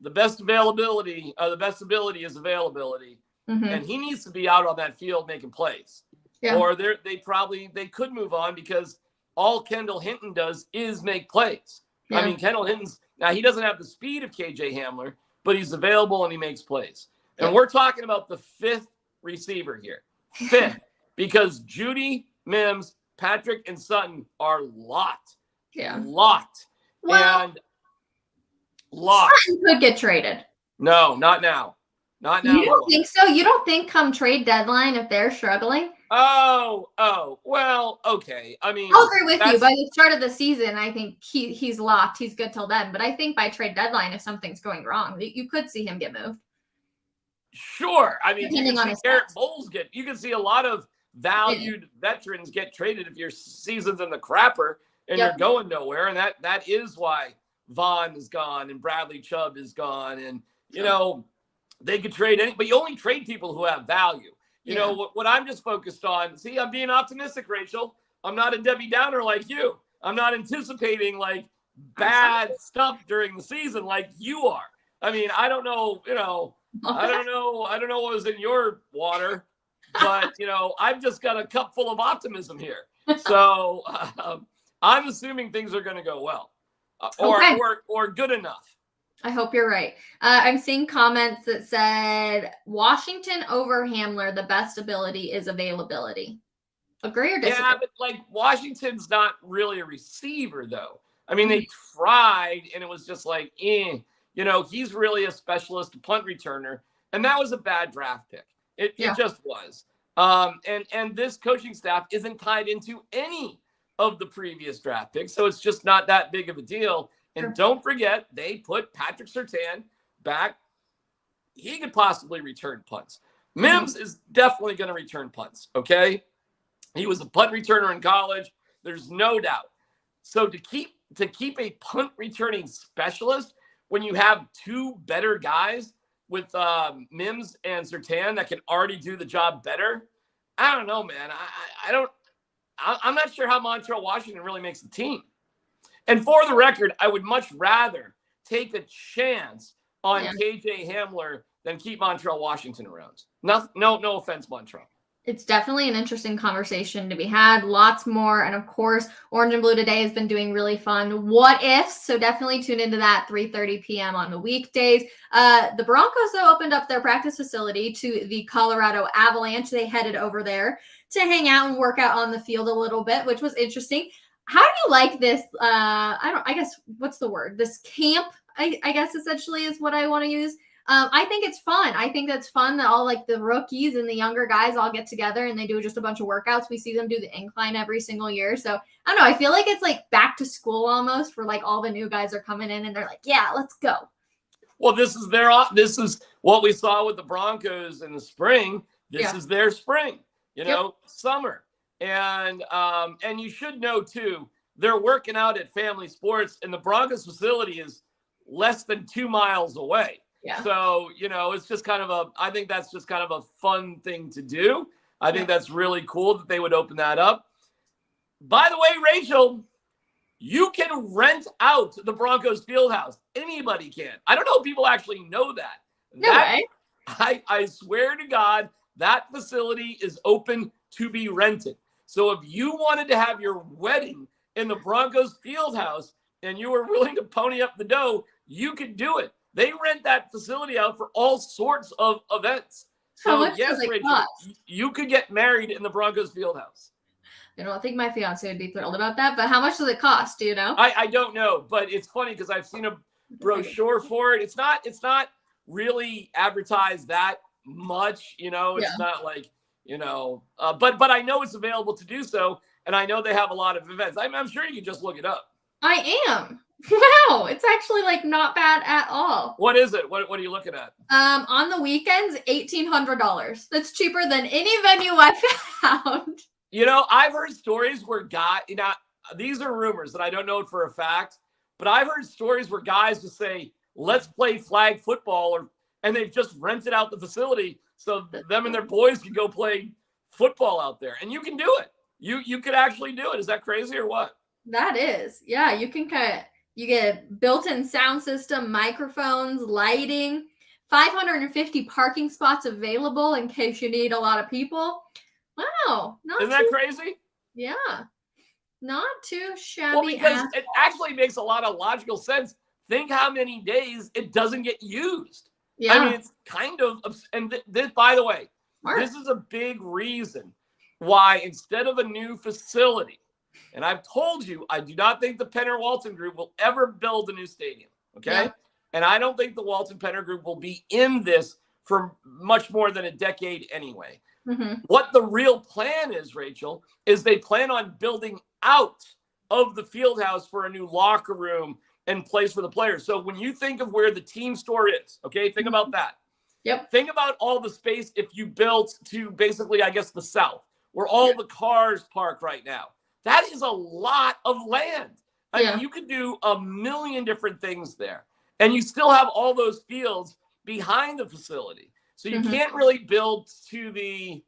best ability is availability. And he needs to be out on that field making plays. Yeah. Or they could move on because all Kendall Hinton does is make plays. Yeah. I mean, Kendall Hinton's now he doesn't have the speed of KJ Hamler, but he's available and he makes plays. And we're talking about the fifth receiver here. Fifth, because Judy, Mims, Patrick, and Sutton are locked. Yeah. Locked. Well, and locked. Sutton could get traded. No, not now. Not now. You don't think so? You don't think come trade deadline if they're struggling? Oh, well, okay. I mean, I'll agree with you. By the start of the season, I think he's locked. He's good till then. But I think by trade deadline, if something's going wrong, you could see him get moved. Sure. I mean, you can see Garrett Bowles you can see a lot of valued veterans get traded if your season's in the crapper and you're going nowhere. And that is why Vaughn is gone and Bradley Chubb is gone. And, they could trade but you only trade people who have value. You know, what I'm just focused on. See, I'm being optimistic, Rachel. I'm not a Debbie Downer like you. I'm not anticipating like bad stuff during the season like you are. I mean, I don't know, I don't know what was in your water, but, I've just got a cup full of optimism here. So I'm assuming things are going to go well or good enough. I hope you're right. I'm seeing comments that said Washington over Hamler, the best ability is availability. Agree or disagree? Yeah, but like Washington's not really a receiver, though. I mean, they tried, and it was just like, he's really a specialist punt returner, and that was a bad draft pick. It just was. And this coaching staff isn't tied into any of the previous draft picks, so it's just not that big of a deal. And don't forget, they put Patrick Surtain back. He could possibly return punts. Mims is definitely going to return punts, okay? He was a punt returner in college. There's no doubt. So to keep a punt returning specialist when you have two better guys with Mims and Surtain that can already do the job better, I don't know, man. I'm not sure how Montreal Washington really makes the team. And for the record, I would much rather take a chance on KJ Hamler than keep Montreal Washington around. No offense, Montreal. It's definitely an interesting conversation to be had. Lots more. And of course, Orange and Blue Today has been doing really fun what ifs. So definitely tune into that 3:30 p.m. on the weekdays. The Broncos, though, opened up their practice facility to the Colorado Avalanche. They headed over there to hang out and work out on the field a little bit, which was interesting. How do you like this? I guess, what's the word? This camp, I guess, essentially is what I want to use. I think it's fun. I think that's fun that all like the rookies and the younger guys all get together and they do just a bunch of workouts. We see them do the incline every single year. So I don't know. I feel like it's like back to school almost for like all the new guys are coming in and they're like, yeah, let's go. Well, this is what we saw with the Broncos in the spring. This is their spring, summer. And you should know too, they're working out at Family Sports and the Broncos facility is less than 2 miles away. Yeah. So, it's just I think that's just kind of a fun thing to do. I think that's really cool that they would open that up. By the way, Rachel, you can rent out the Broncos Fieldhouse. Anybody can. I don't know if people actually know that. No way. I swear to God, that facility is open to be rented. So if you wanted to have your wedding in the Broncos Fieldhouse and you were willing to pony up the dough, you could do it. They rent that facility out for all sorts of events. So yes, Rachel, you could get married in the Broncos Fieldhouse. I don't think my fiance would be thrilled about that, but how much does it cost? Do you know? I don't know, but it's funny because I've seen a brochure for it. It's not really advertised that much, it's not like, but I know it's available to do so. And I know they have a lot of events. I'm sure you can just look it up. I am Wow, it's actually like not bad at all. What is it? What are you looking at? On the weekends, $1,800. That's cheaper than any venue I found. You know, I've heard stories where these are rumors that I don't know for a fact, but I've heard stories where guys just say, let's play flag football, and they've just rented out the facility so them and their boys can go play football out there. And you can do it. You could actually do it. Is that crazy or what? That is. Yeah, you get built-in sound system, microphones, lighting, 550 parking spots available in case you need a lot of people. Wow. Isn't that crazy? Yeah. Not too shabby. Well, because it actually makes a lot of logical sense. Think how many days it doesn't get used. Yeah. I mean, it's kind of, and this, by the way, this is a big reason why instead of a new facility, and I've told you, I do not think the Penner Walton Group will ever build a new stadium. Okay. Yeah. And I don't think the Walton Penner Group will be in this for much more than a decade anyway. Mm-hmm. What the real plan is, Rachel, is they plan on building out of the field house for a new locker room and place for the players. So when you think of where the team store is, okay, think about that. Yep. Think about all the space if you built to basically, I guess, the south, where all the cars park right now. That is a lot of land. I mean, you could do a million different things there. And you still have all those fields behind the facility. So you can't really build to the,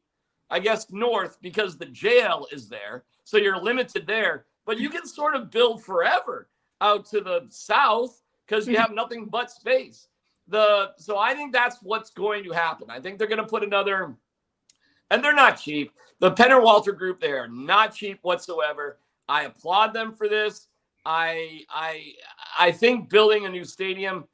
I guess, north because the jail is there. So you're limited there. But you can sort of build forever out to the south because you have nothing but space. So I think that's what's going to happen. I think they're going to put another, and they're not cheap. The Penner Walter Group, they are not cheap whatsoever. I applaud them for this. I think building a new stadium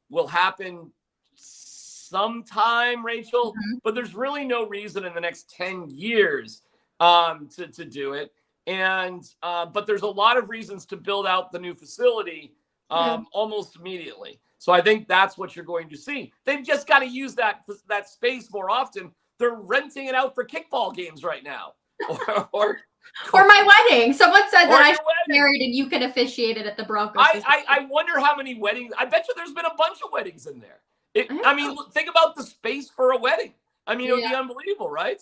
will happen sometime, Rachel, but there's really no reason in the next 10 years to do it. And but there's a lot of reasons to build out the new facility almost immediately. So I think that's what you're going to see. They've just got to use that space more often. They're renting it out for kickball games right now. Or my wedding. Someone said that I should be married and you can officiate it at the Broncos. I wonder how many weddings. I bet you there's been a bunch of weddings in there. I mean, think about the space for a wedding. I mean, it would be unbelievable, right?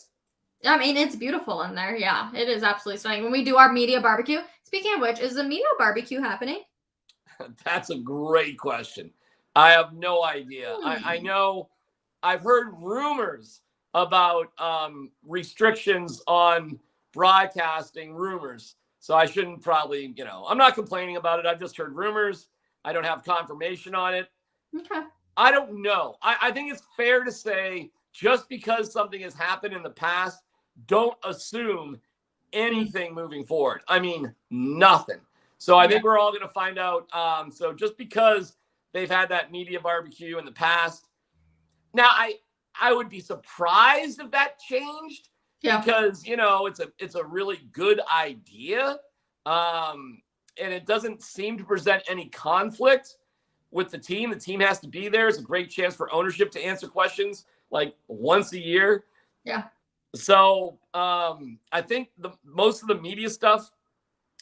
I mean, it's beautiful in there. Yeah, it is absolutely stunning. When we do our media barbecue, speaking of which, is the media barbecue happening? That's a great question. I have no idea. I know I've heard rumors about restrictions on broadcasting rumors. So I shouldn't probably, I'm not complaining about it. I've just heard rumors. I don't have confirmation on it. Okay. I don't know. I think it's fair to say just because something has happened in the past, don't assume anything moving forward. I mean, nothing. So I think we're all going to find out. So just because they've had that media barbecue in the past, now I would be surprised if that changed because, it's a really good idea. And it doesn't seem to present any conflict with the team. The team has to be there. It's a great chance for ownership to answer questions like once a year. Yeah. So I think most of the media stuff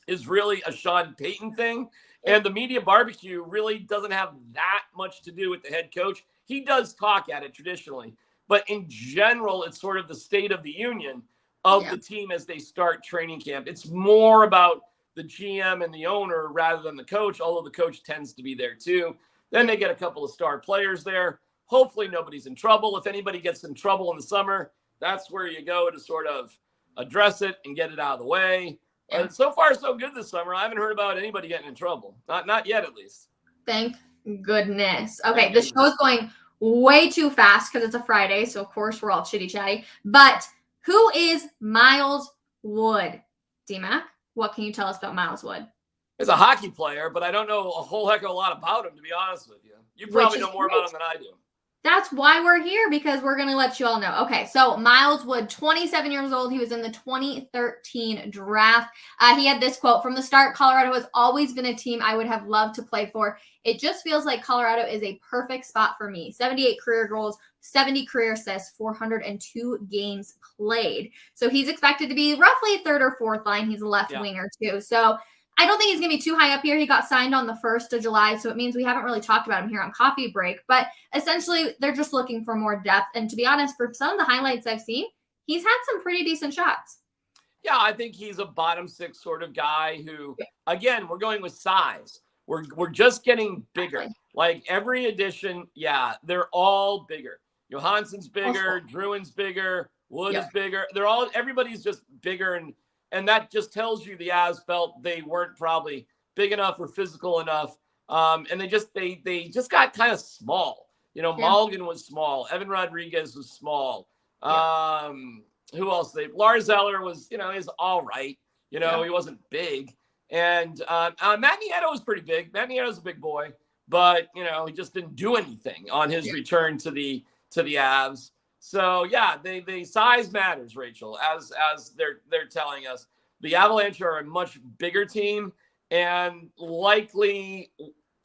is really a Sean Payton thing. And the media barbecue really doesn't have that much to do with the head coach. He does talk at it traditionally. But in general, it's sort of the state of the union of the team as they start training camp. It's more about the GM and the owner rather than the coach, although the coach tends to be there too. Then they get a couple of star players there. Hopefully nobody's in trouble. If anybody gets in trouble in the summer, that's where you go to sort of address it and get it out of the way. And so far, so good this summer. I haven't heard about anybody getting in trouble. Not yet, at least. Thank goodness. Okay, the show's going way too fast because it's a Friday, so of course we're all chitty-chatty. But who is Miles Wood? D-Mac, what can you tell us about Miles Wood? He's a hockey player, but I don't know a whole heck of a lot about him, to be honest with you. You probably know more about him than I do. That's why we're here, because we're going to let you all know. Okay, so Miles Wood, 27 years old. He was in the 2013 draft. He had this quote: "From the start, Colorado has always been a team I would have loved to play for. It just feels like Colorado is a perfect spot for me. 78 career goals, 70 career assists, 402 games played." So he's expected to be roughly third or fourth line. He's a left winger too. So I don't think he's going to be too high up here. He got signed on the 1st of July, so it means we haven't really talked about him here on Coffee Break. But essentially, they're just looking for more depth. And to be honest, for some of the highlights I've seen, he's had some pretty decent shots. Yeah, I think he's a bottom 6 sort of guy who, again, we're going with size. We're just getting bigger. Exactly. Like every edition, yeah, they're all bigger. Johansson's bigger, Druin's bigger, Wood is bigger. Everybody's just bigger, and that just tells you the Avs felt they weren't probably big enough or physical enough. And they just got kind of small. Malgin was small. Evan Rodriguez was small. Who else? Lars Eller was, is all right. He wasn't big. And Matt Nieto was pretty big. Matt Nieto's a big boy, but he just didn't do anything on his return to the Avs. So yeah, the size matters, Rachel, as they're telling us. The Avalanche are a much bigger team, and likely,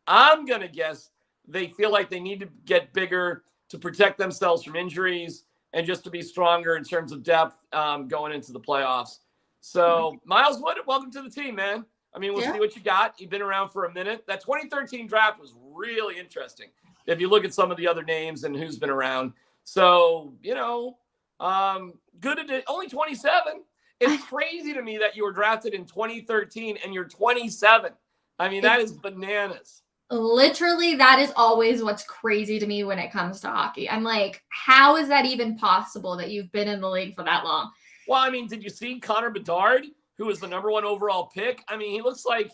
I'm gonna guess they feel like they need to get bigger to protect themselves from injuries and just to be stronger in terms of depth going into the playoffs. So Miles Wood, welcome to the team, man. I mean, we'll see what you got. You've been around for a minute. That 2013 draft was really interesting. If you look at some of the other names and who's been around. So, good at only 27. It's crazy to me that you were drafted in 2013 and you're 27. I mean, that is bananas. Literally, that is always what's crazy to me when it comes to hockey. I'm like, how is that even possible that you've been in the league for that long? Well, I mean, did you see Connor Bedard, who was the number 1 overall pick? I mean, he looks like,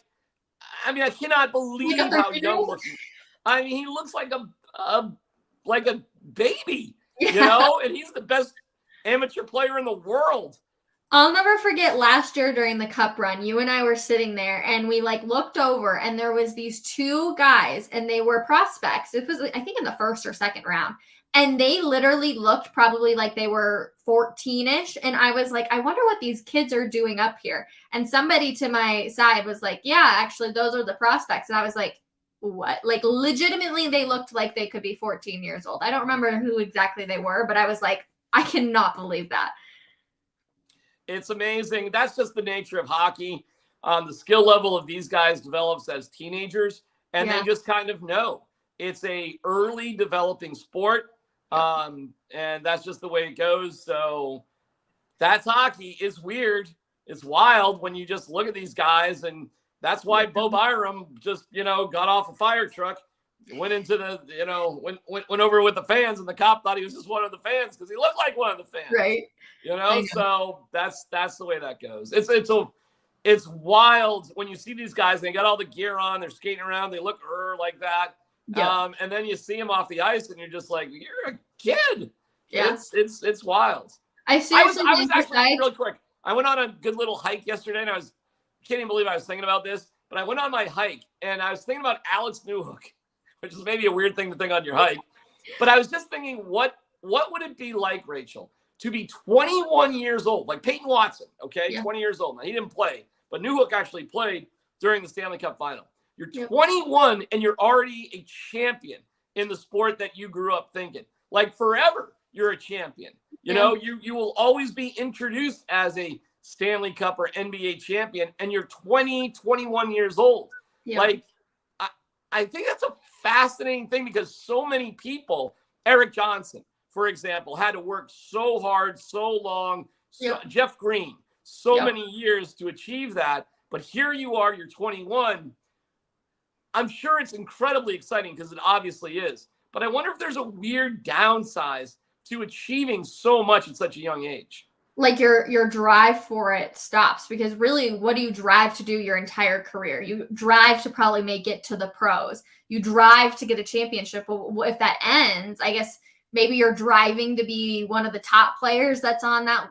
I cannot believe how young looking. I mean, he looks like a baby, and he's the best amateur player in the world. I'll never forget last year during the Cup run, you and I were sitting there and we looked over and there was these 2 guys and they were prospects. It was, I think, in the 1st or 2nd round. And they literally looked probably like they were 14-ish. And I was like, I wonder what these kids are doing up here. And somebody to my side was like, yeah, actually, those are the prospects. And I was like, what? Legitimately, they looked like they could be 14 years old. I don't remember who exactly they were, but I was like, I cannot believe that. It's amazing. That's just the nature of hockey. The skill level of these guys develops as teenagers, and they just kind of know. It's a early developing sport. And that's just the way it goes. So that's hockey. It's weird. It's wild when you just look at these guys. And that's why Bo Byram just, got off a fire truck, went into the, went over with the fans, and the cop thought he was just one of the fans because he looked like one of the fans. Right. So that's the way that goes. It's wild when you see these guys, they got all the gear on, they're skating around, they look like that. Yeah. And then you see him off the ice and you're just like, you're a kid. Yeah. It's wild. I was actually real quick. I went on a good little hike yesterday and I can't even believe I was thinking about this, but I went on my hike and I was thinking about Alex Newhook, which is maybe a weird thing to think on your hike. But I was just thinking, what would it be like, Rachel, to be 21 years old, like Peyton Watson, 20 years old. Now, he didn't play, but Newhook actually played during the Stanley Cup final. You're 21 and you're already a champion in the sport that you grew up thinking. Like forever, you're a champion. You will always be introduced as a Stanley Cup or NBA champion, and you're 21 years old. Yeah. Like, I think that's a fascinating thing because so many people, Eric Johnson, for example, had to work so hard, so long. Jeff Green, many years to achieve that. But here you are, you're 21. I'm sure it's incredibly exciting because it obviously is. But I wonder if there's a weird downside to achieving so much at such a young age. Like your drive for it stops, because really, what do you drive to do your entire career? You drive to probably make it to the pros. You drive to get a championship. Well, if that ends, I guess maybe you're driving to be one of the top players that's on that,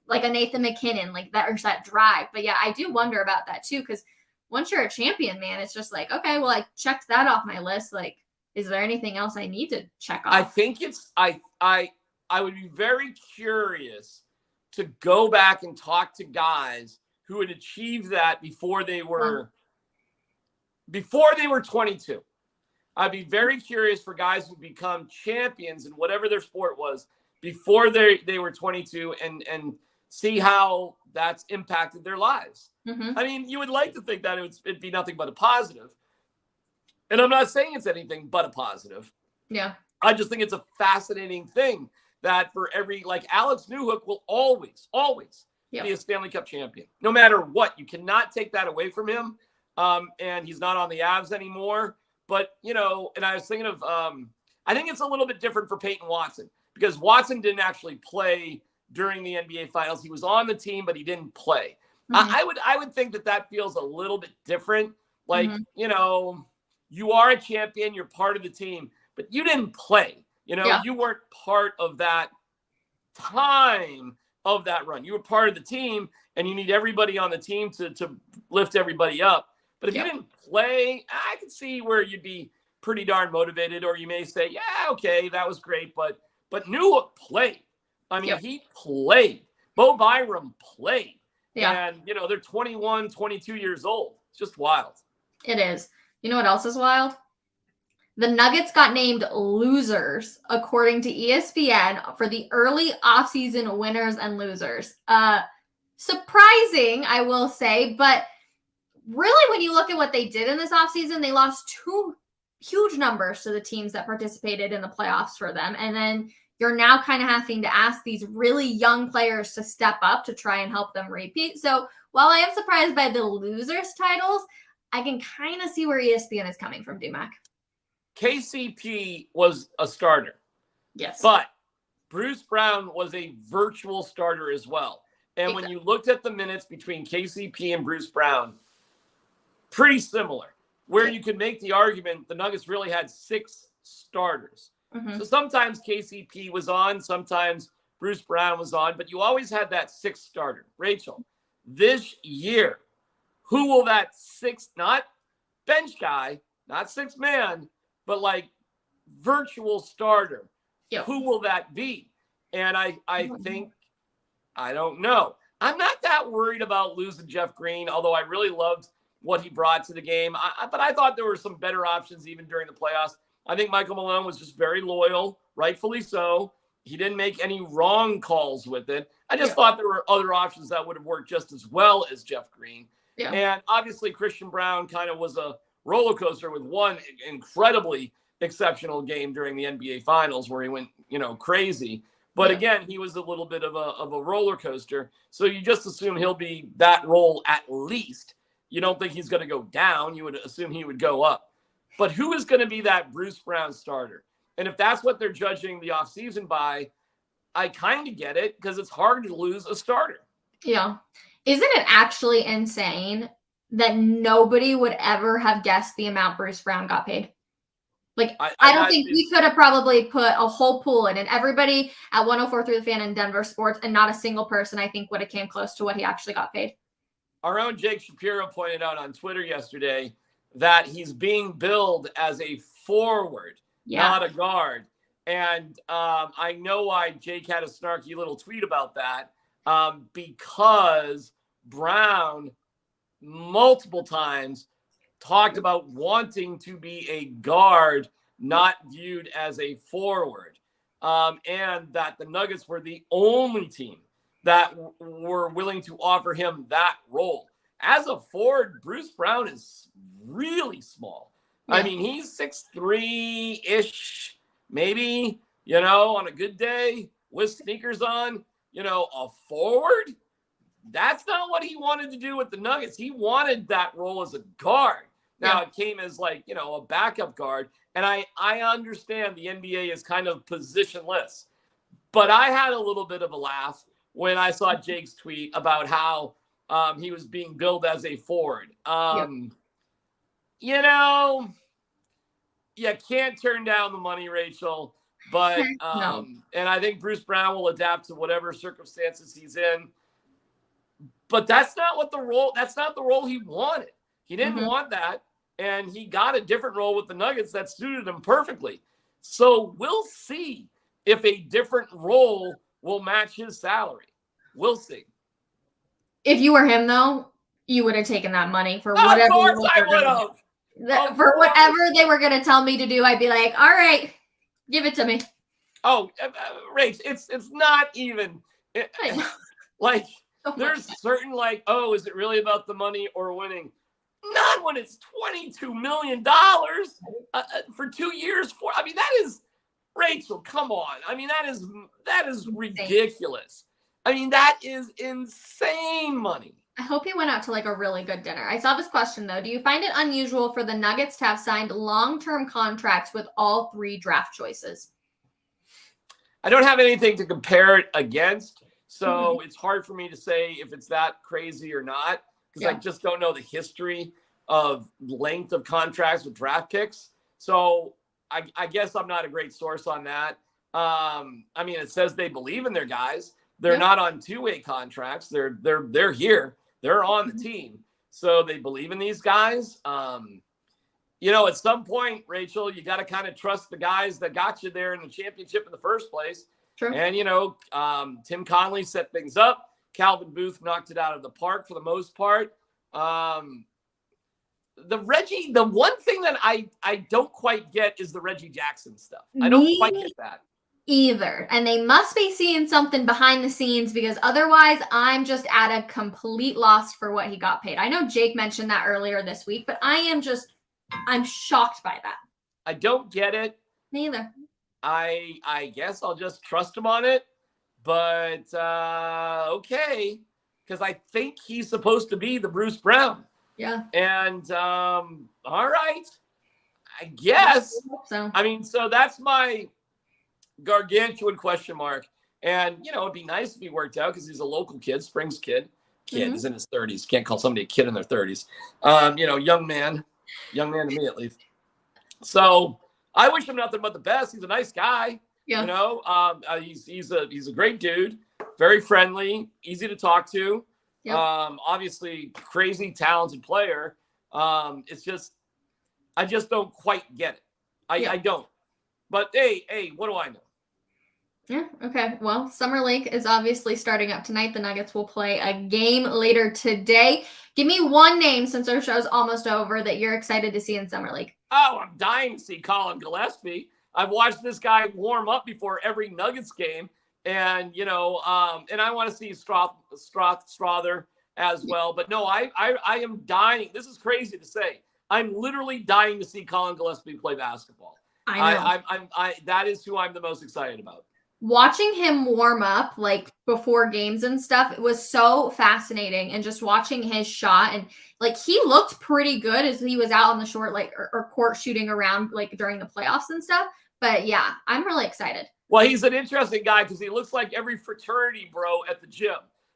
like a Nathan McKinnon, like that, or that drive. But yeah, I do wonder about that too, because once you're a champion, man, it's just like, okay, well, I checked that off my list. Like, is there anything else I need to check off? I think I would be very curious to go back and talk to guys who had achieved that before they were 22. I'd be very curious for guys who become champions in whatever their sport was before they were 22 and see how that's impacted their lives. Mm-hmm. I mean, you would like to think that it'd be nothing but a positive. And I'm not saying it's anything but a positive. Yeah. I just think it's a fascinating thing that for every, like Alex Newhook will always be a Stanley Cup champion, no matter what. You cannot take that away from him. And he's not on the Avs anymore. But, and I was thinking of, I think it's a little bit different for Peyton Watson, because Watson didn't actually play during the NBA Finals. He was on the team, but he didn't play. Mm-hmm. I would think that feels a little bit different. Like, you are a champion, you're part of the team, but you didn't play. You weren't part of that time of that run. You were part of the team, and you need everybody on the team to lift everybody up. But if you didn't play, I could see where you'd be pretty darn motivated, or you may say, yeah, okay, that was great. But Newhook played. I mean, he played. Bo Byram played. Yeah. And, they're 21, 22 years old. It's just wild. It is. You know what else is wild? The Nuggets got named losers, according to ESPN, for the early offseason winners and losers. Surprising, I will say, but really when you look at what they did in this offseason, they lost 2 huge numbers to the teams that participated in the playoffs for them. And then you're now kind of having to ask these really young players to step up to try and help them repeat. So while I am surprised by the losers titles, I can kind of see where ESPN is coming from, DMAC. KCP was a starter. Yes. But Bruce Brown was a virtual starter as well. And when you looked at the minutes between KCP and Bruce Brown, pretty similar, where you could make the argument the Nuggets really had 6 starters. Mm-hmm. So sometimes KCP was on, sometimes Bruce Brown was on, but you always had that 6th starter. Rachel, this year, who will that 6th, not bench guy, not 6th man, but like virtual starter, who will that be? And I think, I don't know. I'm not that worried about losing Jeff Green, although I really loved what he brought to the game. But I thought there were some better options even during the playoffs. I think Michael Malone was just very loyal, rightfully so. He didn't make any wrong calls with it. I just thought there were other options that would have worked just as well as Jeff Green. Yeah. And obviously Christian Brown kind of was a roller coaster with one incredibly exceptional game during the NBA Finals where he went, crazy. But again, he was a little bit of a roller coaster. So you just assume he'll be that role at least. You don't think he's going to go down. You would assume he would go up. But who is going to be that Bruce Brown starter? And if that's what they're judging the offseason by, I kind of get it, because it's hard to lose a starter. Yeah. Isn't it actually insane that nobody would ever have guessed the amount Bruce Brown got paid? Like, I don't think we could have probably put a whole pool in, and everybody at 104 through the fan in Denver sports, and not a single person, I think, would have came close to what he actually got paid. Our own Jake Shapiro pointed out on Twitter yesterday that he's being billed as a forward, not a guard. And I know why Jake had a snarky little tweet about that, because Brown multiple times talked about wanting to be a guard, not viewed as a forward, and that the Nuggets were the only team that were willing to offer him that role. As a forward, Bruce Brown is really small. Yeah. I mean, he's 6'3"-ish, maybe, on a good day with sneakers on, a forward. That's not what he wanted to do with the Nuggets. He wanted that role as a guard. Now, it came as a backup guard. And I understand the NBA is kind of positionless. But I had a little bit of a laugh when I saw Jake's tweet about how he was being billed as a forward. You can't turn down the money, Rachel. But no. And I think Bruce Brown will adapt to whatever circumstances he's in. But that's not the role he wanted. He didn't want that. And he got a different role with the Nuggets that suited him perfectly. So we'll see if a different role will match his salary. We'll see. If you were him, though, you would have taken that money for whatever. Of course I would have. For whatever they were going to tell me to do, I'd be like, all right, give it to me. Oh, Rach, it's not even. Like, So there's certain like, oh, is it really about the money or winning? Not when it's $22 million for 2 years. I mean, that is, Rachel, come on. I mean, that is ridiculous. I mean, that is insane money. I hope he went out to like a really good dinner. I saw this question though. Do you find it unusual for the Nuggets to have signed long-term contracts with all 3 draft choices? I don't have anything to compare it against, so it's hard for me to say if it's that crazy or not, because I just don't know the history of length of contracts with draft picks. So I guess I'm not a great source on that. I mean, it says they believe in their guys. They're not on 2-way contracts. They're here. They're on the team. So they believe in these guys. At some point, Rachel, you got to kind of trust the guys that got you there in the championship in the first place. True. And, Tim Connolly set things up. Calvin Booth knocked it out of the park for the most part. The one thing that I don't quite get is the Reggie Jackson stuff. I don't quite get that. Either. And they must be seeing something behind the scenes, because otherwise I'm just at a complete loss for what he got paid. I know Jake mentioned that earlier this week, but I'm shocked by that. I don't get it. Neither. I guess I'll just trust him on it. But okay, because I think he's supposed to be the Bruce Brown. Yeah. And all right, I guess. So. I mean, so that's my gargantuan question mark. And it'd be nice if he worked out, because he's a local kid, Springs kid. He's in his 30s. Can't call somebody a kid in their 30s. Young man to me at least. So I wish him nothing but the best. He's a nice guy. Yeah. He's a great dude, very friendly, easy to talk to. Yep. Obviously crazy talented player. It's just, I just don't quite get it. I don't. But hey, what do I know? Yeah. Okay. Well, Summer League is obviously starting up tonight. The Nuggets will play a game later today. Give me one name, since our show's almost over, that you're excited to see in Summer League. Oh, I'm dying to see Colin Gillespie. I've watched this guy warm up before every Nuggets game, and and I want to see Strother as well. But no, I am dying. This is crazy to say. I'm literally dying to see Colin Gillespie play basketball. I know. That is who I'm the most excited about. Watching him warm up like before games and stuff, it was so fascinating. And just watching his shot, and like he looked pretty good as he was out on the short, like or court shooting around like during the playoffs and stuff. But yeah, I'm really excited. Well, he's an interesting guy because he looks like every fraternity bro at the gym.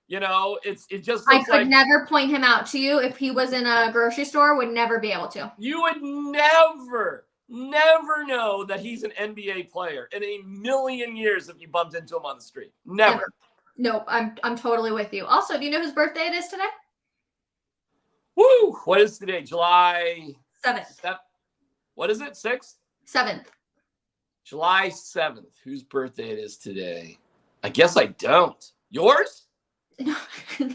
It just looks I could never point him out to you if he was in a grocery store. Would never be able to. You would never know that he's an NBA player in a million years if you bumped into him on the street. Never. Nope. I'm totally with you. Also, do you know whose birthday it is today? Woo! What is today? July 7th. What is it? 6th? 7th. July 7th. Whose birthday it is today? I guess I don't. Yours? No,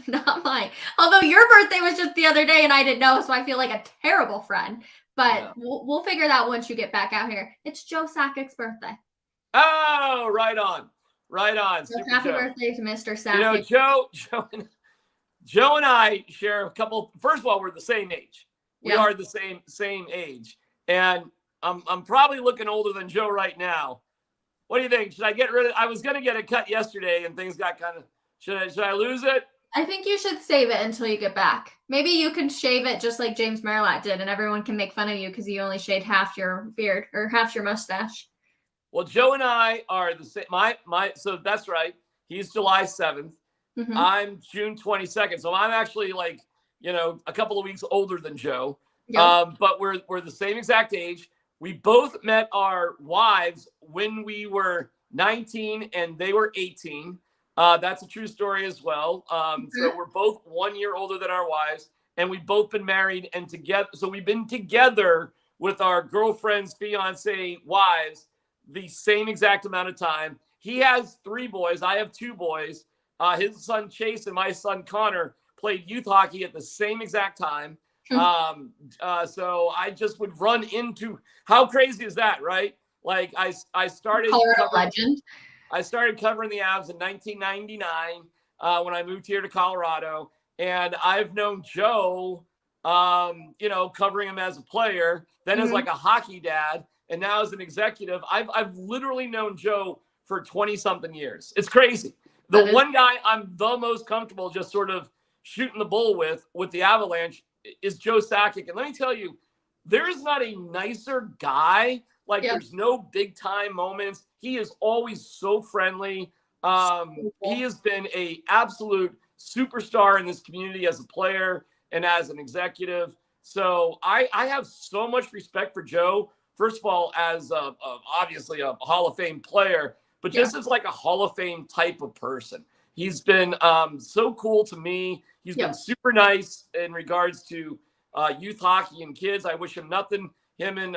not mine. Although your birthday was just the other day and I didn't know, so I feel like a terrible friend. But yeah. We'll figure that once you get back out here. It's Joe Sakic's birthday. Oh, right on. So happy birthday to Mr. Sakic. Joe and I share a couple. First of all, we're the same age. We are the same age. And I'm probably looking older than Joe right now. What do you think? Should I get rid of? I was going to get it cut yesterday and things got kind of, should I lose it? I think you should save it until you get back. Maybe you can shave it just like James Merlatt did, and everyone can make fun of you because you only shaved half your beard or half your mustache. Well, Joe and I are the same. So that's right. He's July 7th. Mm-hmm. I'm June 22nd. So I'm actually like, a couple of weeks older than Joe. Yep. But we're the same exact age. We both met our wives when we were 19 and they were 18. That's a true story as well. So we're both 1 year older than our wives, and we've both been married and together. So we've been together with our girlfriends, fiance, wives, the same exact amount of time. He has 3 boys. I have 2 boys. His son Chase and my son Connor played youth hockey at the same exact time. So I just would run into, how crazy is that, right? Like I started legend. I started covering the Avs in 1999. when I moved here to Colorado. And I've known Joe, covering him as a player, then as like a hockey dad, and now as an executive. I've literally known Joe for 20-something years. It's crazy. The one guy I'm the most comfortable just sort of shooting the bull with the Avalanche is Joe Sakic. And let me tell you, there is not a nicer guy. Like, there's no big time moments. He is always so friendly. He has been a absolute superstar in this community as a player and as an executive. So I have so much respect for Joe. First of all, as obviously a Hall of Fame player, but just as like a Hall of Fame type of person. He's been so cool to me. He's been super nice in regards to youth hockey and kids. I wish him nothing. Him and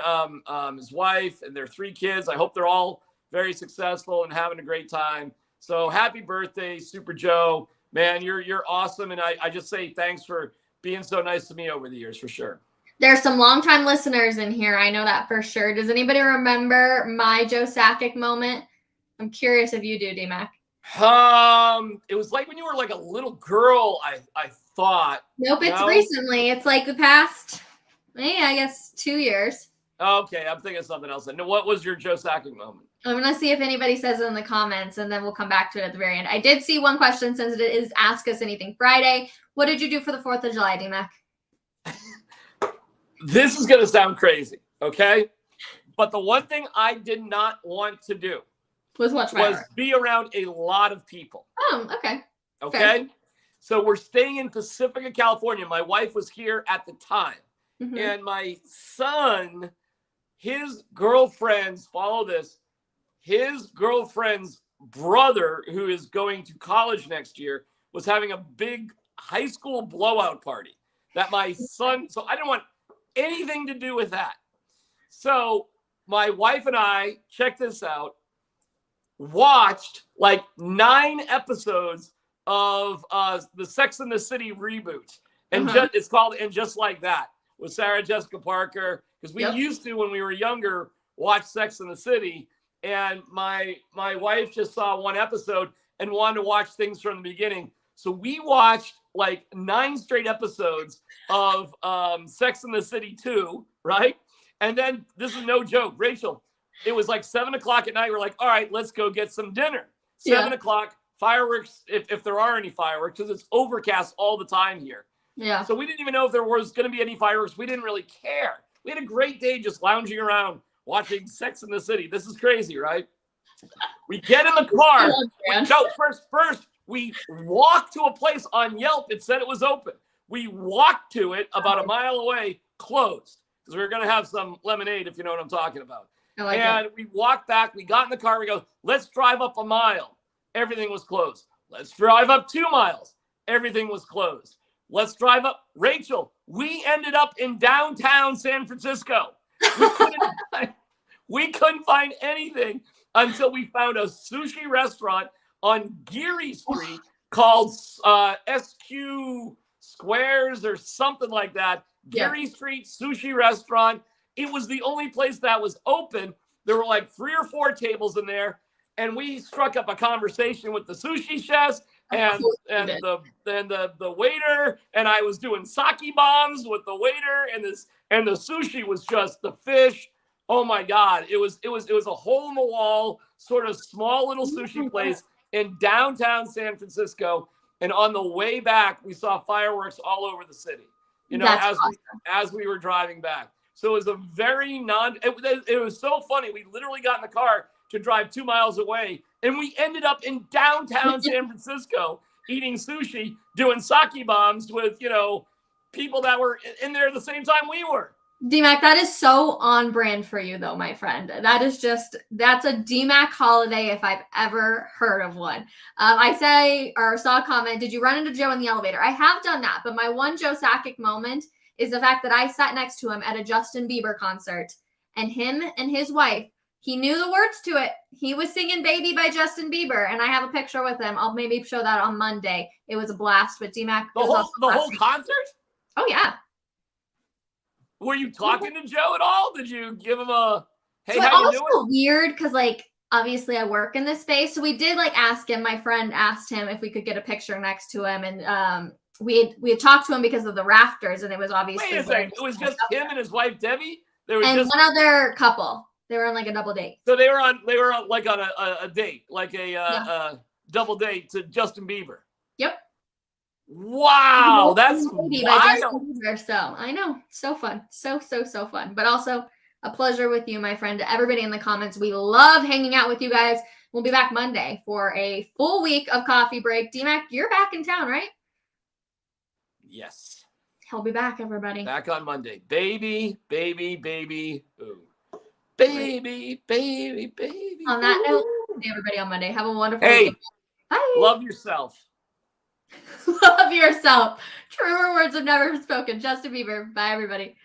his wife and their 3 kids. I hope they're all very successful and having a great time. So happy birthday, Super Joe. Man, you're awesome. And I just say thanks for being so nice to me over the years, for sure. There's some longtime listeners in here. I know that for sure. Does anybody remember my Joe Sakic moment? I'm curious if you do, D-Mac. It was like when you were like a little girl, I thought. Nope, it's recently. It's like the past, I guess, 2 years. Okay, I'm thinking of something else. And what was your Joe Sakic moment? I'm going to see if anybody says it in the comments, and then we'll come back to it at the very end. I did see one question, since it is Ask Us Anything Friday. What did you do for the 4th of July, D-Mac? This is going to sound crazy, okay? But the one thing I did not want to do was be around a lot of people. Oh, okay. Okay? Fair. So we're staying in Pacifica, California. My wife was here at the time. Mm-hmm. And my son, his girlfriend's, follow this, his girlfriend's brother, who is going to college next year, was having a big high school blowout party that my son, so I didn't want anything to do with that. So my wife and I, check this out, watched like 9 episodes of the Sex and the City reboot. And it's called And Just Like That with Sarah Jessica Parker. Because we used to, when we were younger, watch Sex and the City. And my wife just saw 1 episode and wanted to watch things from the beginning. So we watched like 9 straight episodes of Sex and the City 2, right? And then, this is no joke, Rachel, it was like 7 o'clock at night. We're like, all right, let's go get some dinner. 7 o'clock, fireworks, if there are any fireworks, because it's overcast all the time here. Yeah. So we didn't even know if there was going to be any fireworks. We didn't really care. We had a great day just lounging around watching Sex and the City. This is crazy, right? We get in the car. First, we walked to a place on Yelp. It said it was open. We walked to it about a mile away, closed, because we were going to have some lemonade, if you know what I'm talking about. We walked back. We got in the car. We go, let's drive up a mile. Everything was closed. Let's drive up 2 miles. Everything was closed. Let's drive up. Rachel, we ended up in downtown San Francisco. We couldn't find anything until we found a sushi restaurant on Geary Street called SQ Squares or something like that. Geary Street Sushi Restaurant. It was the only place that was open. There were like 3 or 4 tables in there. And we struck up a conversation with the sushi chefs and the waiter. And I was doing sake bombs with the waiter, and the sushi was just the fish. Oh my God. It was a hole in the wall, sort of small little sushi place in downtown San Francisco. And on the way back, we saw fireworks all over the city, as we were driving back. So it was a very it was so funny. We literally got in the car to drive 2 miles away, and we ended up in downtown San Francisco eating sushi, doing sake bombs with, people that were in there at the same time we were. D-Mac, that is so on brand for you, though, my friend. That's a D-Mac holiday if I've ever heard of one. I saw a comment, did you run into Joe in the elevator? I have done that, but my one Joe Sakic moment is the fact that I sat next to him at a Justin Bieber concert, and him and his wife, he knew the words to it. He was singing Baby by Justin Bieber, and I have a picture with him. I'll maybe show that on Monday. It was a blast, but D-Mac. The whole concert? Oh, yeah. Were you talking to Joe at all? Did you give him a, hey, so how you doing? Also weird, because, obviously I work in this space. So we did like ask him, my friend asked him if we could get a picture next to him. And we had talked to him because of the rafters, and it was obviously. Wait a second. It was just him and his wife, Debbie? There was and just one other couple. They were on like a double date. So they were on like on a date, like a double date to Justin Bieber. Yep. Wow, that's wild. So I know, so fun, so fun, but also a pleasure with you, my friend. To everybody in the comments, we love hanging out with you guys. We'll be back Monday for a full week of Coffee Break. D-Mac, you're back in town, right? Yes. He'll be back, everybody. Back on Monday. Baby. Ooh. Baby. On that note, see everybody on Monday. Have a wonderful week. Bye. Love yourself. Love yourself. Truer words have never spoken. Justin Bieber. Bye, everybody.